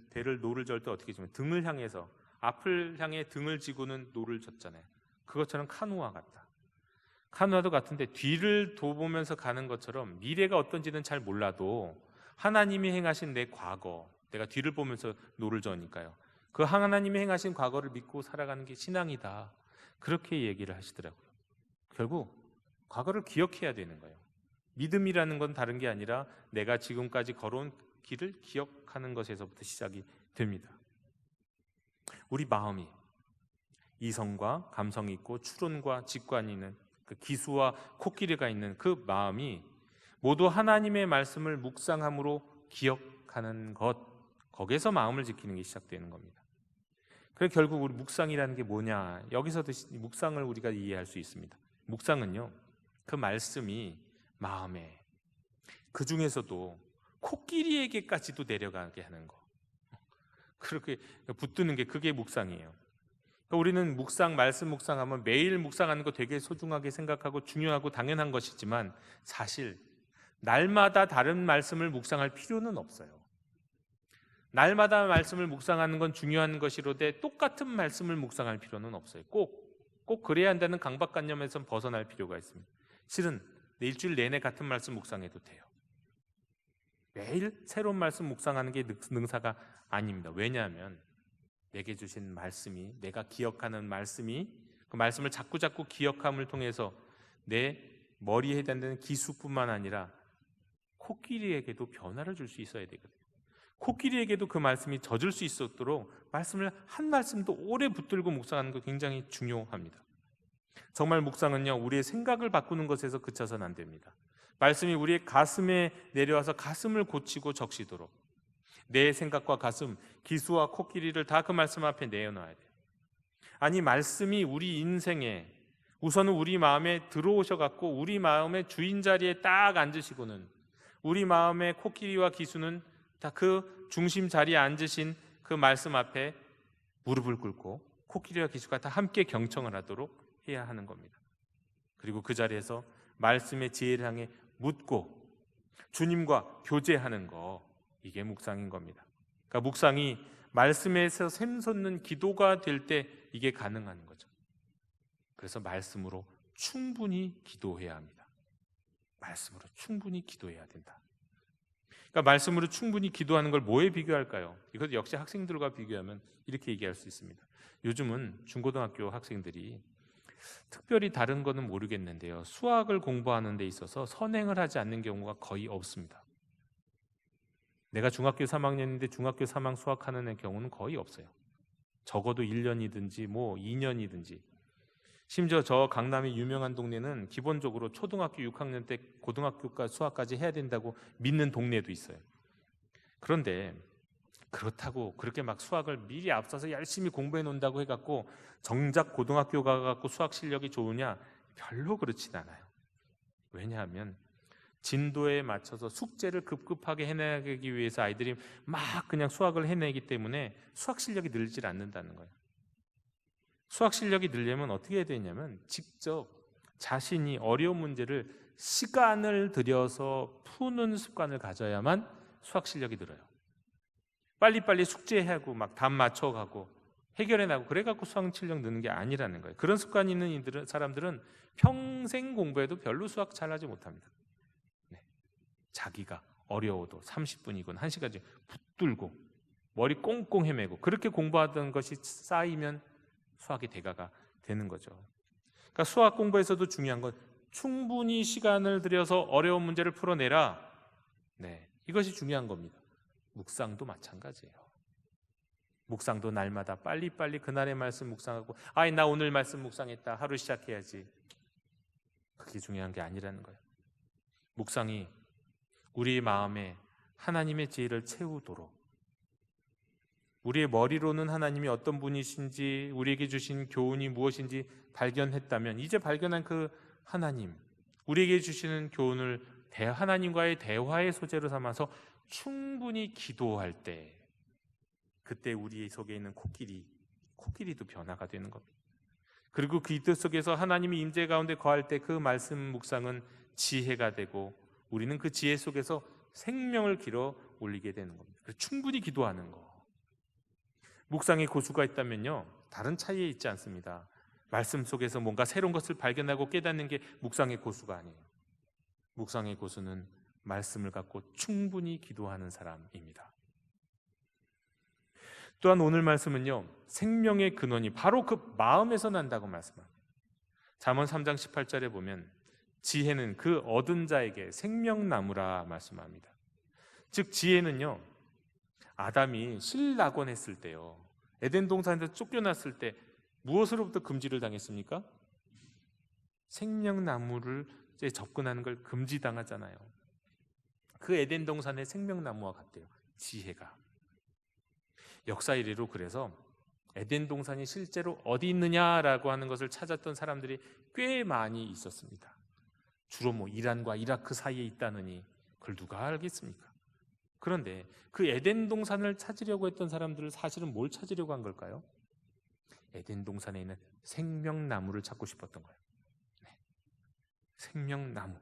배를 노를 절 때 어떻게 지면 등을 향해서, 앞을 향해 등을 지고는 노를 젓잖아요. 그것처럼 카누와 같다. 카누와도 같은데 뒤를 돌보면서 가는 것처럼 미래가 어떤지는 잘 몰라도 하나님이 행하신 내 과거, 내가 뒤를 보면서 노를 저으니까요, 그 하나님이 행하신 과거를 믿고 살아가는 게 신앙이다. 그렇게 얘기를 하시더라고요. 결국 과거를 기억해야 되는 거예요. 믿음이라는 건 다른 게 아니라 내가 지금까지 걸어온 길을 기억하는 것에서부터 시작이 됩니다. 우리 마음이 이성과 감성이 있고 추론과 직관이 있는 그 기수와 코끼리가 있는 그 마음이 모두 하나님의 말씀을 묵상함으로 기억하는 것, 거기에서 마음을 지키는 게 시작되는 겁니다. 그래서 결국 우리 묵상이라는 게 뭐냐, 여기서도 묵상을 우리가 이해할 수 있습니다. 묵상은요, 그 말씀이 마음에, 그 중에서도 코끼리에게까지도 내려가게 하는 거, 그렇게 붙드는 게, 그게 묵상이에요. 그러니까 우리는 말씀 묵상하면 매일 묵상하는 거 되게 소중하게 생각하고 중요하고 당연한 것이지만, 사실 날마다 다른 말씀을 묵상할 필요는 없어요. 날마다 말씀을 묵상하는 건 중요한 것이로되 똑같은 말씀을 묵상할 필요는 없어요. 꼭 그래야 한다는 강박관념에서 벗어날 필요가 있습니다. 실은 일주일 내내 같은 말씀 묵상해도 돼요. 매일 새로운 말씀 묵상하는 게 능사가 아닙니다. 왜냐하면 내게 주신 말씀이, 내가 기억하는 말씀이, 그 말씀을 자꾸 기억함을 통해서 내 머리에 해당되는 기수뿐만 아니라 코끼리에게도 변화를 줄 수 있어야 되거든요. 코끼리에게도 그 말씀이 젖을 수 있도록 말씀을 한 말씀도 오래 붙들고 묵상하는 거 굉장히 중요합니다. 정말 묵상은요, 우리의 생각을 바꾸는 것에서 그쳐서는 안 됩니다. 말씀이 우리의 가슴에 내려와서 가슴을 고치고 적시도록 내 생각과 가슴, 기수와 코끼리를 다 그 말씀 앞에 내어놔야 돼요. 아니, 말씀이 우리 인생에, 우선은 우리 마음에 들어오셔갖고 우리 마음의 주인 자리에 딱 앉으시고는, 우리 마음의 코끼리와 기수는 다 그 중심 자리에 앉으신 그 말씀 앞에 무릎을 꿇고 코끼리와 기수가 다 함께 경청을 하도록 해야 하는 겁니다. 그리고 그 자리에서 말씀의 지혜를 향해 묻고 주님과 교제하는 거, 이게 묵상인 겁니다. 그러니까 묵상이 말씀에서 샘솟는 기도가 될 때 이게 가능한 거죠. 그래서 말씀으로 충분히 기도해야 합니다. 말씀으로 충분히 기도해야 된다. 그러니까 말씀으로 충분히 기도하는 걸 뭐에 비교할까요? 이것 역시 학생들과 비교하면 이렇게 얘기할 수 있습니다. 요즘은 중고등학교 학생들이 특별히 다른 거는 모르겠는데요, 수학을 공부하는 데 있어서 선행을 하지 않는 경우가 거의 없습니다. 내가 중학교 3학년인데 중학교 3학 수학하는 경우는 거의 없어요. 적어도 1년이든지 뭐 2년이든지 심지어 저 강남의 유명한 동네는 기본적으로 초등학교 6학년 때 고등학교까지 수학까지 해야 된다고 믿는 동네도 있어요. 그런데 그렇다고 그렇게 막 수학을 미리 앞서서 열심히 공부해 놓는다고 해갖고 정작 고등학교 가갖고 수학 실력이 좋으냐? 별로 그렇진 않아요. 왜냐하면 진도에 맞춰서 숙제를 급급하게 해내기 위해서 아이들이 막 그냥 수학을 해내기 때문에 수학 실력이 늘질 않는다는 거예요. 수학 실력이 늘려면 어떻게 해야 되냐면 직접 자신이 어려운 문제를 시간을 들여서 푸는 습관을 가져야만 수학 실력이 늘어요. 빨리빨리 숙제하고 막 답 맞춰가고 해결해나고 그래갖고 수학 실력 느는 게 아니라는 거예요. 그런 습관이 있는 사람들은 평생 공부해도 별로 수학 잘하지 못합니다. 자기가 어려워도 30분이건 1시간씩 붙들고 머리 꽁꽁 헤매고 그렇게 공부하던 것이 쌓이면 수학의 대가가 되는 거죠. 그러니까 수학 공부에서도 중요한 건 충분히 시간을 들여서 어려운 문제를 풀어내라. 이것이 중요한 겁니다. 묵상도 마찬가지예요. 묵상도 날마다 빨리빨리 그날의 말씀 묵상하고 나 오늘 말씀 묵상했다. 하루 시작해야지. 그게 중요한 게 아니라는 거예요. 묵상이 우리 마음에 하나님의 지혜를 채우도록 우리의 머리로는 하나님이 어떤 분이신지 우리에게 주신 교훈이 무엇인지 발견했다면 이제 발견한 그 하나님 우리에게 주시는 교훈을 하나님과의 대화의 소재로 삼아서 충분히 기도할 때 그때 우리 속에 있는 코끼리도 변화가 되는 겁니다. 그리고 그 기도 속에서 하나님이 임재 가운데 거할 때 그 말씀 묵상은 지혜가 되고 우리는 그 지혜 속에서 생명을 길어 올리게 되는 겁니다. 충분히 기도하는 거. 묵상의 고수가 있다면요 다른 차이에 있지 않습니다. 말씀 속에서 뭔가 새로운 것을 발견하고 깨닫는 게 묵상의 고수가 아니에요. 묵상의 고수는 말씀을 갖고 충분히 기도하는 사람입니다. 또한 오늘 말씀은요 생명의 근원이 바로 그 마음에서 난다고 말씀합니다. 잠언 3장 18절에 보면 지혜는 그 얻은 자에게 생명나무라 말씀합니다. 즉 지혜는요 아담이 실낙원했을 때요 에덴 동산에서 쫓겨났을 때 무엇으로부터 금지를 당했습니까? 생명나무를 접근하는 걸 금지당하잖아요. 그 에덴 동산의 생명나무와 같대요. 지혜가. 역사 이래로 그래서 에덴 동산이 실제로 어디 있느냐라고 하는 것을 찾았던 사람들이 꽤 많이 있었습니다. 주로 이란과 이라크 사이에 있다느니 그걸 누가 알겠습니까? 그런데 그 에덴 동산을 찾으려고 했던 사람들은 사실은 뭘 찾으려고 한 걸까요? 에덴 동산에 있는 생명나무를 찾고 싶었던 거예요. 생명나무.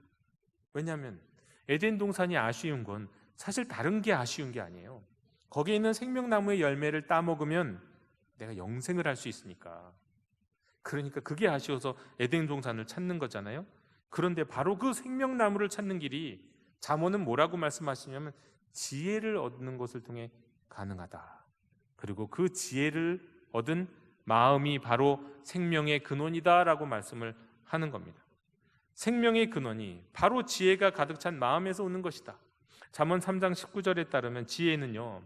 왜냐하면 에덴 동산이 아쉬운 건 사실 다른 게 아쉬운 게 아니에요. 거기에 있는 생명나무의 열매를 따먹으면 내가 영생을 할 수 있으니까. 그러니까 그게 아쉬워서 에덴 동산을 찾는 거잖아요. 그런데 바로 그 생명나무를 찾는 길이 잠언은 뭐라고 말씀하시냐면 지혜를 얻는 것을 통해 가능하다. 그리고 그 지혜를 얻은 마음이 바로 생명의 근원이다라고 말씀을 하는 겁니다. 생명의 근원이 바로 지혜가 가득 찬 마음에서 오는 것이다. 잠언 3장 19절에 따르면 지혜는요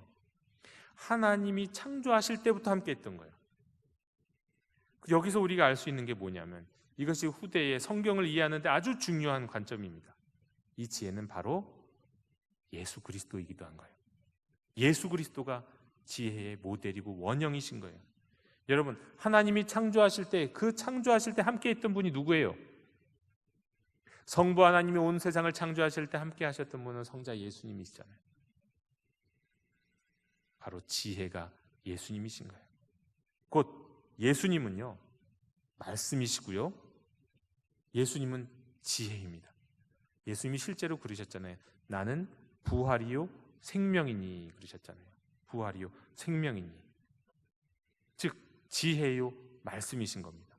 하나님이 창조하실 때부터 함께 했던 거예요. 여기서 우리가 알 수 있는 게 뭐냐면 이것이 후대에 성경을 이해하는 데 아주 중요한 관점입니다. 이 지혜는 바로 예수 그리스도이기도 한 거예요. 예수 그리스도가 지혜의 모델이고 원형이신 거예요. 여러분 하나님이 창조하실 때 그 창조하실 때 함께 했던 분이 누구예요? 성부 하나님이 온 세상을 창조하실 때 함께 하셨던 분은 성자 예수님이시잖아요. 바로 지혜가 예수님이신 거예요. 곧 예수님은요 말씀이시고요 예수님은 지혜입니다. 예수님이 실제로 그러셨잖아요. 나는 부활이요 생명이니 그러셨잖아요. 부활이요 생명이니. 즉 지혜요 말씀이신 겁니다.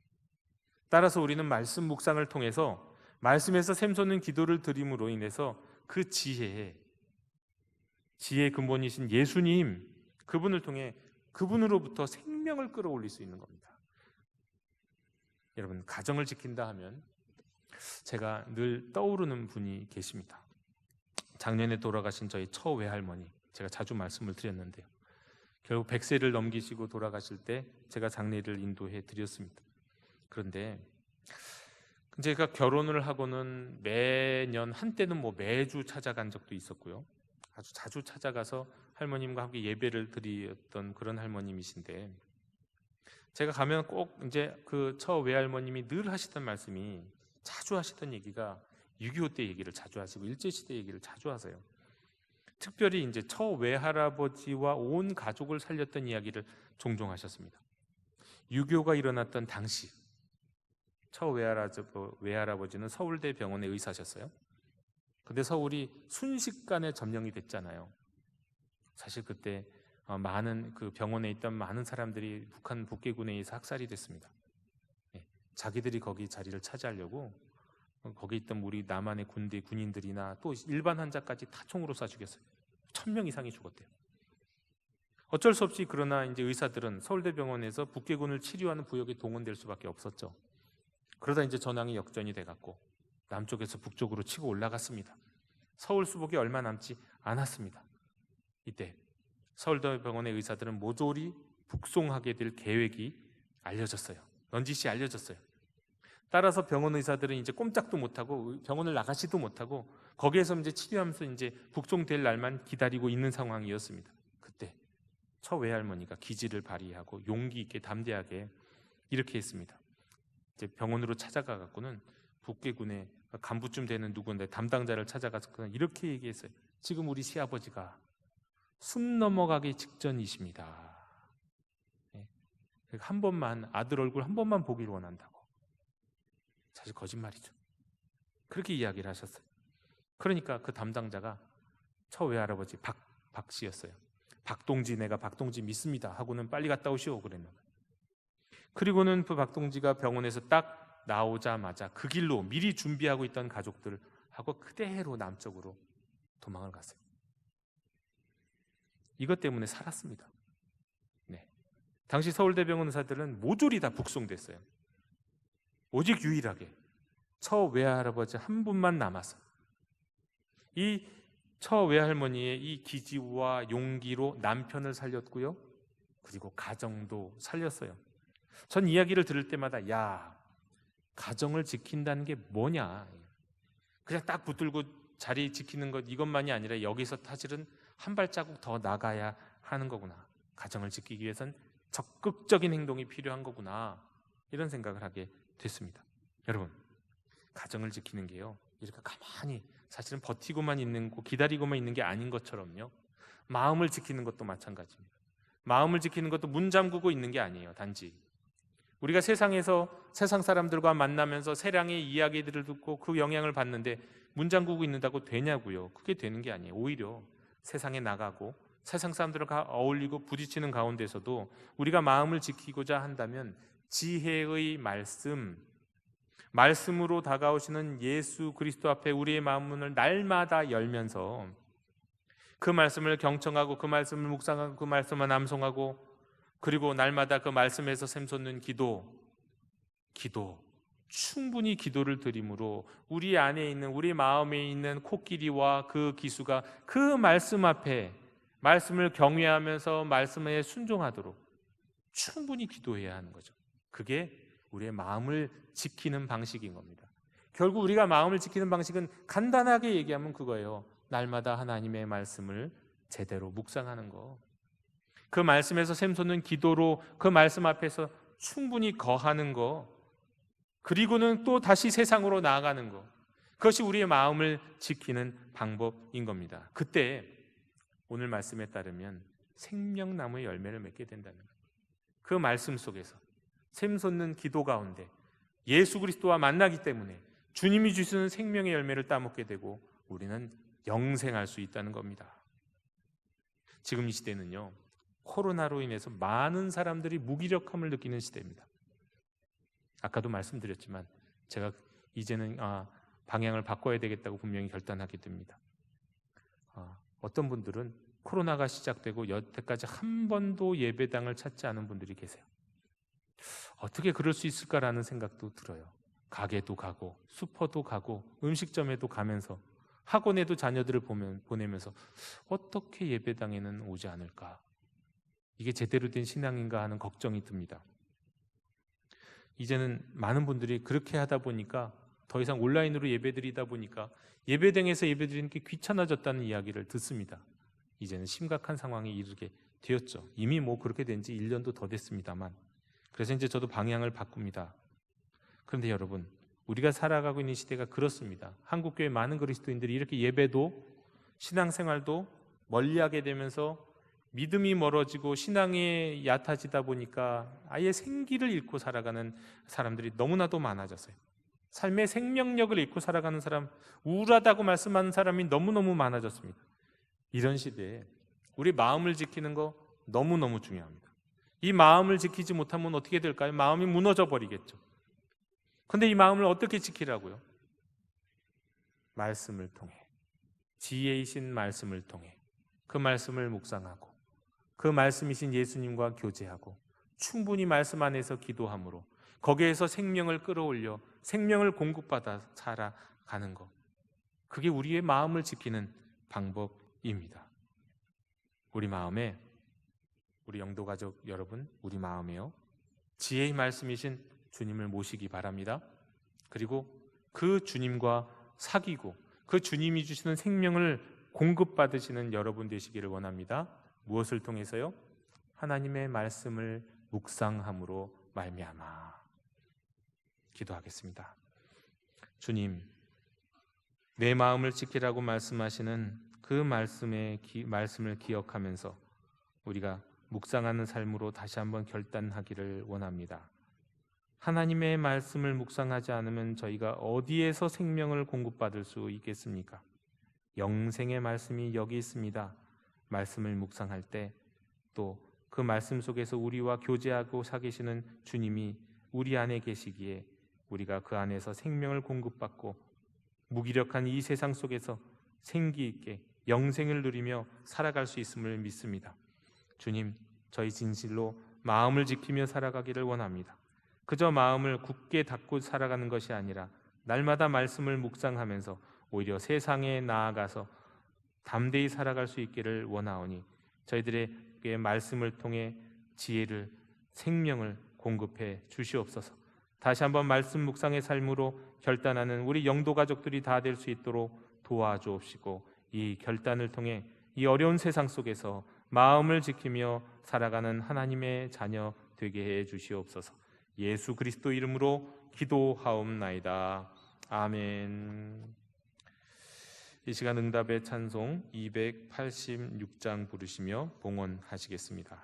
따라서 우리는 말씀 묵상을 통해서 말씀에서 샘솟는 기도를 드림으로 인해서 그 지혜의 근본이신 예수님 그분을 통해 그분으로부터 생명을 끌어올릴 수 있는 겁니다. 여러분 가정을 지킨다 하면 제가 늘 떠오르는 분이 계십니다. 작년에 돌아가신 저희 처외할머니 제가 자주 말씀을 드렸는데요. 결국 100세를 넘기시고 돌아가실 때 제가 장례를 인도해 드렸습니다. 그런데 제가 결혼을 하고는 매년, 한때는 뭐 매주 찾아간 적도 있었고요. 아주 자주 찾아가서 할머님과 함께 예배를 드렸던 그런 할머님이신데, 제가 가면 꼭 이제 그 처 외할머님이 늘 하시던 말씀이, 자주 하시던 얘기가 6.25 때 얘기를 자주 하시고 일제시대 얘기를 자주 하세요. 특별히 이제 처 외할아버지와 온 가족을 살렸던 이야기를 종종 하셨습니다. 6.25가 일어났던 당시 처 외할아버지는 서울대 병원의 의사셨어요. 근데 서울이 순식간에 점령이 됐잖아요. 사실 그때 많은 그 병원에 있던 많은 사람들이 북한 북괴군에 의해서 학살이 됐습니다. 자기들이 거기 자리를 차지하려고 거기 있던 우리 남한의 군대 군인들이나 또 일반 환자까지 다 총으로 쏴 죽였어요. 1000명 이상이 죽었대요. 어쩔 수 없이 그러나 이제 의사들은 서울대병원에서 북괴군을 치료하는 부역에 동원될 수밖에 없었죠. 그러다 이제 전황이 역전이 돼갖고 남쪽에서 북쪽으로 치고 올라갔습니다. 서울 수복이 얼마 남지 않았습니다. 이때 서울대병원의 의사들은 모조리 북송하게 될 계획이 알려졌어요. 넌지시 알려졌어요. 따라서 병원 의사들은 이제 꼼짝도 못하고 병원을 나가지도 못하고 거기에서 이제 치료하면서 이제 북송될 날만 기다리고 있는 상황이었습니다. 그때 처 외할머니가 기지를 발휘하고 용기 있게 담대하게 이렇게 했습니다. 이제 병원으로 찾아가 갖고는 북괴군의 간부쯤 되는 누구인데 담당자를 찾아가서 이렇게 얘기했어요. 지금 우리 시아버지가 숨 넘어가기 직전이십니다. 한 번만, 아들 얼굴 한 번만 보기를 원한다고. 사실 거짓말이죠. 그렇게 이야기를 하셨어요. 그러니까 그 담당자가 처 외할아버지 박 씨였어요. 박동지, 내가 박동지 믿습니다 하고는 빨리 갔다 오시오 그랬나 봐요. 그리고는 그 박동지가 병원에서 딱 나오자마자 그 길로 미리 준비하고 있던 가족들하고 그대로 남쪽으로 도망을 갔어요. 이것 때문에 살았습니다. 네. 당시 서울대병원 의사들은 모조리 다 북송됐어요. 오직 유일하게 처 외할아버지 한 분만 남았어요. 이 처 외할머니의 이 기지와 용기로 남편을 살렸고요. 그리고 가정도 살렸어요. 전 이야기를 들을 때마다 야, 가정을 지킨다는 게 뭐냐. 그냥 딱 붙들고 자리 지키는 것 이것만이 아니라 여기서 사실은 한 발자국 더 나가야 하는 거구나. 가정을 지키기 위해선 적극적인 행동이 필요한 거구나. 이런 생각을 하게 됐습니다. 여러분, 가정을 지키는 게요, 이렇게 가만히 사실은 버티고만 있는 거, 기다리고만 있는 게 아닌 것처럼요, 마음을 지키는 것도 마찬가지입니다. 마음을 지키는 것도 문 잠그고 있는 게 아니에요. 단지 우리가 세상에서 세상 사람들과 만나면서 세상의 이야기들을 듣고 그 영향을 받는데 문 잠그고 있는다고 되냐고요. 그게 되는 게 아니에요. 오히려 세상에 나가고 세상 사람들과 어울리고 부딪히는 가운데서도 우리가 마음을 지키고자 한다면 지혜의 말씀으로 다가오시는 예수 그리스도 앞에 우리의 마음문을 날마다 열면서 그 말씀을 경청하고 그 말씀을 묵상하고 그 말씀을 암송하고 그리고 날마다 그 말씀에서 샘솟는 기도, 충분히 기도를 드림으로 우리 안에 있는, 우리 마음에 있는 코끼리와 그 기수가 그 말씀 앞에 말씀을 경외하면서 말씀에 순종하도록 충분히 기도해야 하는 거죠. 그게 우리의 마음을 지키는 방식인 겁니다. 결국 우리가 마음을 지키는 방식은 간단하게 얘기하면 그거예요. 날마다 하나님의 말씀을 제대로 묵상하는 거, 그 말씀에서 샘솟는 기도로 그 말씀 앞에서 충분히 거하는 거, 그리고는 또 다시 세상으로 나아가는 거, 그것이 우리의 마음을 지키는 방법인 겁니다. 그때 오늘 말씀에 따르면 생명나무의 열매를 맺게 된다는 거예요. 그 말씀 속에서 샘솟는 기도 가운데 예수 그리스도와 만나기 때문에 주님이 주시는 생명의 열매를 따먹게 되고 우리는 영생할 수 있다는 겁니다. 지금 이 시대는요, 코로나로 인해서 많은 사람들이 무기력함을 느끼는 시대입니다. 아까도 말씀드렸지만 제가 이제는 방향을 바꿔야 되겠다고 분명히 결단하게 됩니다. 어떤 분들은 코로나가 시작되고 여태까지 한 번도 예배당을 찾지 않은 분들이 계세요. 어떻게 그럴 수 있을까라는 생각도 들어요. 가게도 가고 슈퍼도 가고 음식점에도 가면서 학원에도 자녀들을 보내면서 어떻게 예배당에는 오지 않을까? 이게 제대로 된 신앙인가 하는 걱정이 듭니다. 이제는 많은 분들이 그렇게 하다 보니까 더 이상 온라인으로 예배드리다 보니까 예배당에서 예배드리는 게 귀찮아졌다는 이야기를 듣습니다. 이제는 심각한 상황에 이르게 되었죠. 이미 뭐 그렇게 된 지 1년도 더 됐습니다만. 그래서 이제 저도 방향을 바꿉니다. 그런데 여러분, 우리가 살아가고 있는 시대가 그렇습니다. 한국교회 많은 그리스도인들이 이렇게 예배도 신앙생활도 멀리하게 되면서 믿음이 멀어지고 신앙이 얕아지다 보니까 아예 생기를 잃고 살아가는 사람들이 너무나도 많아졌어요. 삶의 생명력을 잃고 살아가는 사람, 우울하다고 말씀하는 사람이 너무너무 많아졌습니다. 이런 시대에 우리 마음을 지키는 거 너무너무 중요합니다. 이 마음을 지키지 못하면 어떻게 될까요? 마음이 무너져 버리겠죠. 근데 이 마음을 어떻게 지키라고요? 말씀을 통해, 지혜이신 말씀을 통해 그 말씀을 묵상하고 그 말씀이신 예수님과 교제하고 충분히 말씀 안에서 기도함으로 거기에서 생명을 끌어올려 생명을 공급받아 살아가는 것, 그게 우리의 마음을 지키는 방법입니다. 우리 마음에, 우리 영도가족 여러분, 우리 마음에요, 지혜의 말씀이신 주님을 모시기 바랍니다. 그리고 그 주님과 사귀고 그 주님이 주시는 생명을 공급받으시는 여러분 되시기를 원합니다. 무엇을 통해서요? 하나님의 말씀을 묵상함으로 말미암아. 기도하겠습니다. 주님, 내 마음을 지키라고 말씀하시는 그 말씀을 기억하면서 우리가 묵상하는 삶으로 다시 한번 결단하기를 원합니다. 하나님의 말씀을 묵상하지 않으면 저희가 어디에서 생명을 공급받을 수 있겠습니까? 영생의 말씀이 여기 있습니다. 말씀을 묵상할 때 또 그 말씀 속에서 우리와 교제하고 사귀시는 주님이 우리 안에 계시기에 우리가 그 안에서 생명을 공급받고 무기력한 이 세상 속에서 생기 있게 영생을 누리며 살아갈 수 있음을 믿습니다. 주님, 저희 진실로 마음을 지키며 살아가기를 원합니다. 그저 마음을 굳게 닫고 살아가는 것이 아니라 날마다 말씀을 묵상하면서 오히려 세상에 나아가서 담대히 살아갈 수 있기를 원하오니 저희들에게 말씀을 통해 지혜를, 생명을 공급해 주시옵소서. 다시 한번 말씀 묵상의 삶으로 결단하는 우리 영도 가족들이 다 될 수 있도록 도와주옵시고, 이 결단을 통해 이 어려운 세상 속에서 마음을 지키며 살아가는 하나님의 자녀 되게 해 주시옵소서. 예수 그리스도 이름으로 기도하옵나이다. 아멘. 이 시간 응답의 찬송 286장 부르시며 봉헌하시겠습니다.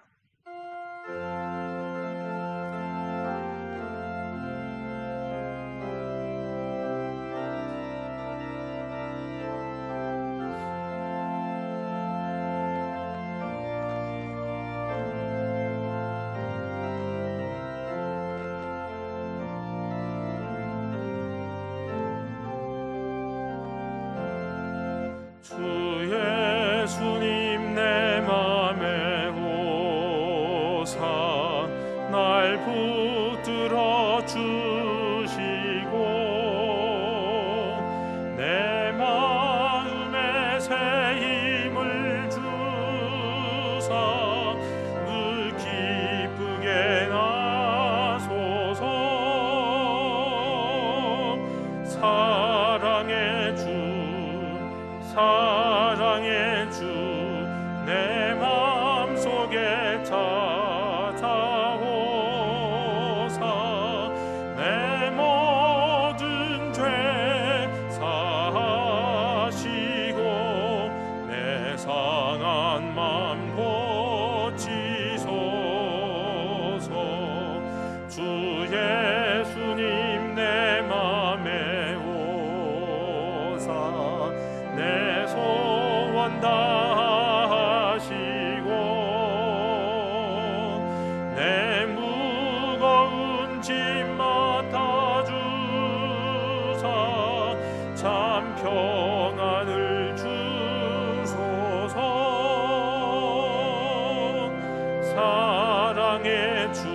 주 예수님 내 맘에 오사 날 붙들어 주시고 내 마음에 새 힘을 주사 늘 기쁘게 나소서. 사랑의 주 내 마음속에 찾아오사 내 모든 죄 사하시고 내 상한 맘 고치소서. 주 예수님 내 맘에 오사 내 소원 다하시고 내 무거운 짐 맡아주사 참 평안을 주소서. 사랑의 주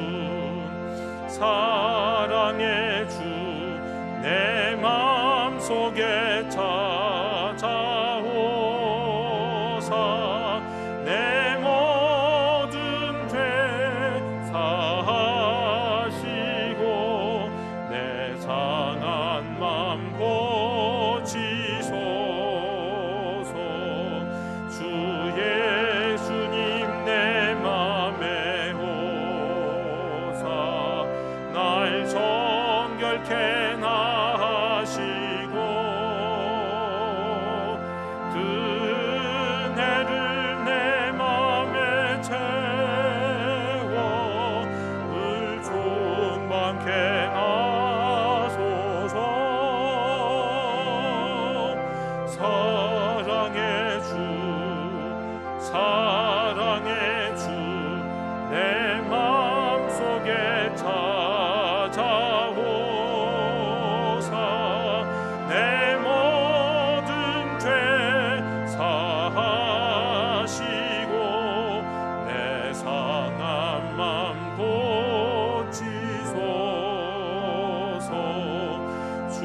내 마음속에 찾아오사 내 모든 죄 사하시고 사랑의 주 사랑의 주 내 마음속에 찾아오사 내 모든 죄 사하시고 내 상한 맘 고치소서 주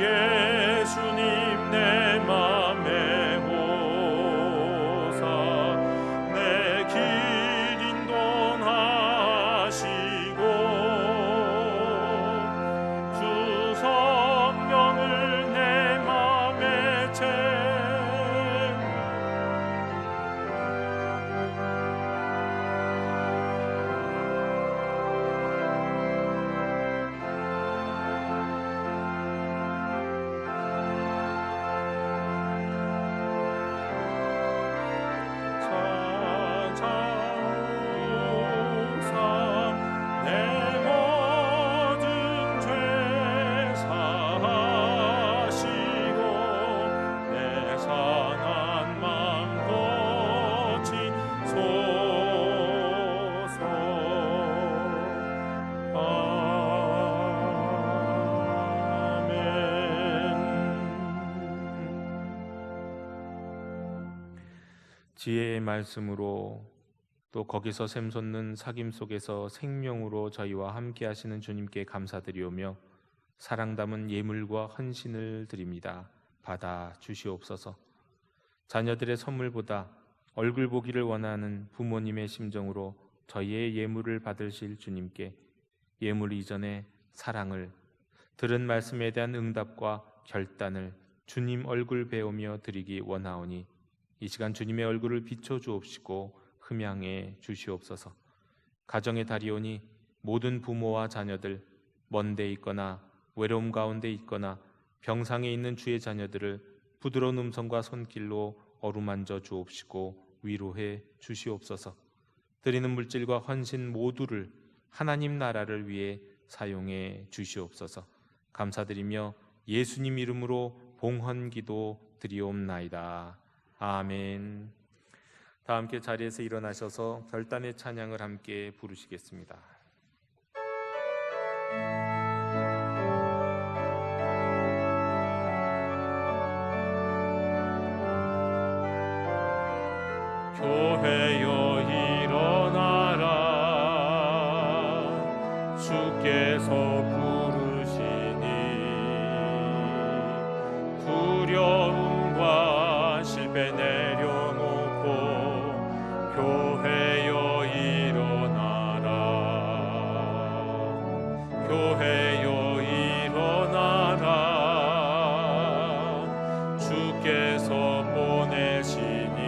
예수님 내 맘에 오사 내 길 인도하시고 주 성령을 내 맘에 채 찾아오사 내 모든 죄 사하시고 내 상한 맘 고치소서. 지혜의 말씀으로 또 거기서 샘솟는 사귐 속에서 생명으로 저희와 함께 하시는 주님께 감사드리오며 사랑 담은 예물과 헌신을 드립니다. 받아 주시옵소서. 자녀들의 선물보다 얼굴 보기를 원하는 부모님의 심정으로 저희의 예물을 받으실 주님께 예물 이전에 사랑을, 들은 말씀에 대한 응답과 결단을 주님 얼굴 배우며 드리기 원하오니 이 시간 주님의 얼굴을 비춰 주옵시고 흠양해 주시옵소서. 가정의 달이오니 모든 부모와 자녀들, 먼데 있거나 외로움 가운데 있거나 병상에 있는 주의 자녀들을 부드러운 음성과 손길로 어루만져 주옵시고 위로해 주시옵소서. 드리는 물질과 헌신 모두를 하나님 나라를 위해 사용해 주시옵소서. 감사드리며 예수님 이름으로 봉헌기도 드리옵나이다. 아멘. 다 함께 자리에서 일어나셔서 결단의 찬양을 함께 부르시겠습니다. 교회여 일어나라 주께서 부르시니 두려움과 실패 내려놓고 교회여 일어나라 교회여 일어나라 주께서 보내시니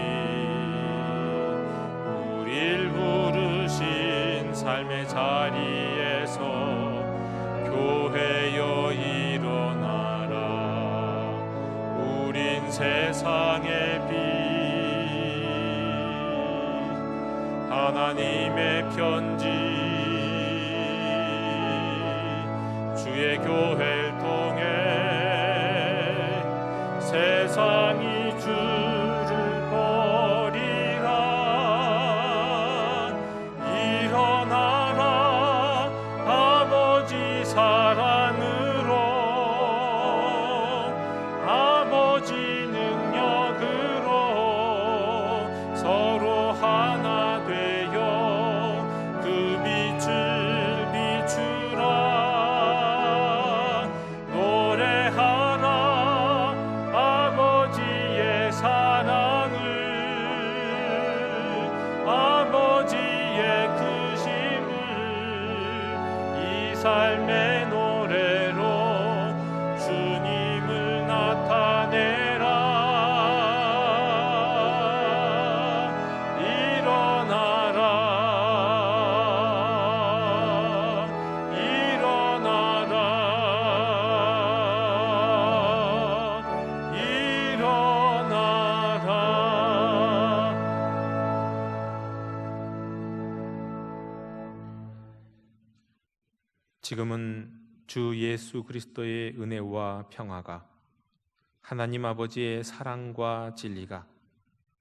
우릴 부르신 삶의 자리에서 교회여 일어나라 우린 세상의 빛 하나님의 편지 주의 교회를 통해 세상이 주를 버리라 일어나라 아버지 사랑으로 아버지 능력으로 서로 하나 되어 그 빛을 비추라 노래하라 아버지의 사랑을 아버지의 크심을 이 삶의 노래로 주님을 나타내라 일어나라 일어나라 일어나라 지금은 주 예수 그리스도의 은혜와 평화가 하나님 아버지의 사랑과 진리가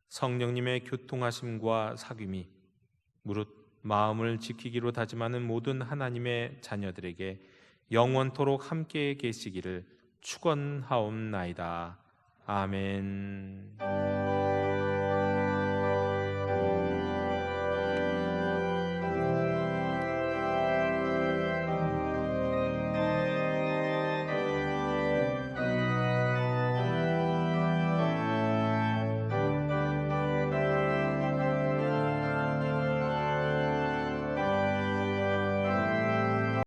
성령님의 교통하심과 사귐이 무릇 마음을 지키기로 다짐하는 모든 하나님의 자녀들에게 영원토록 함께 계시기를 축원하옵나이다. 아멘.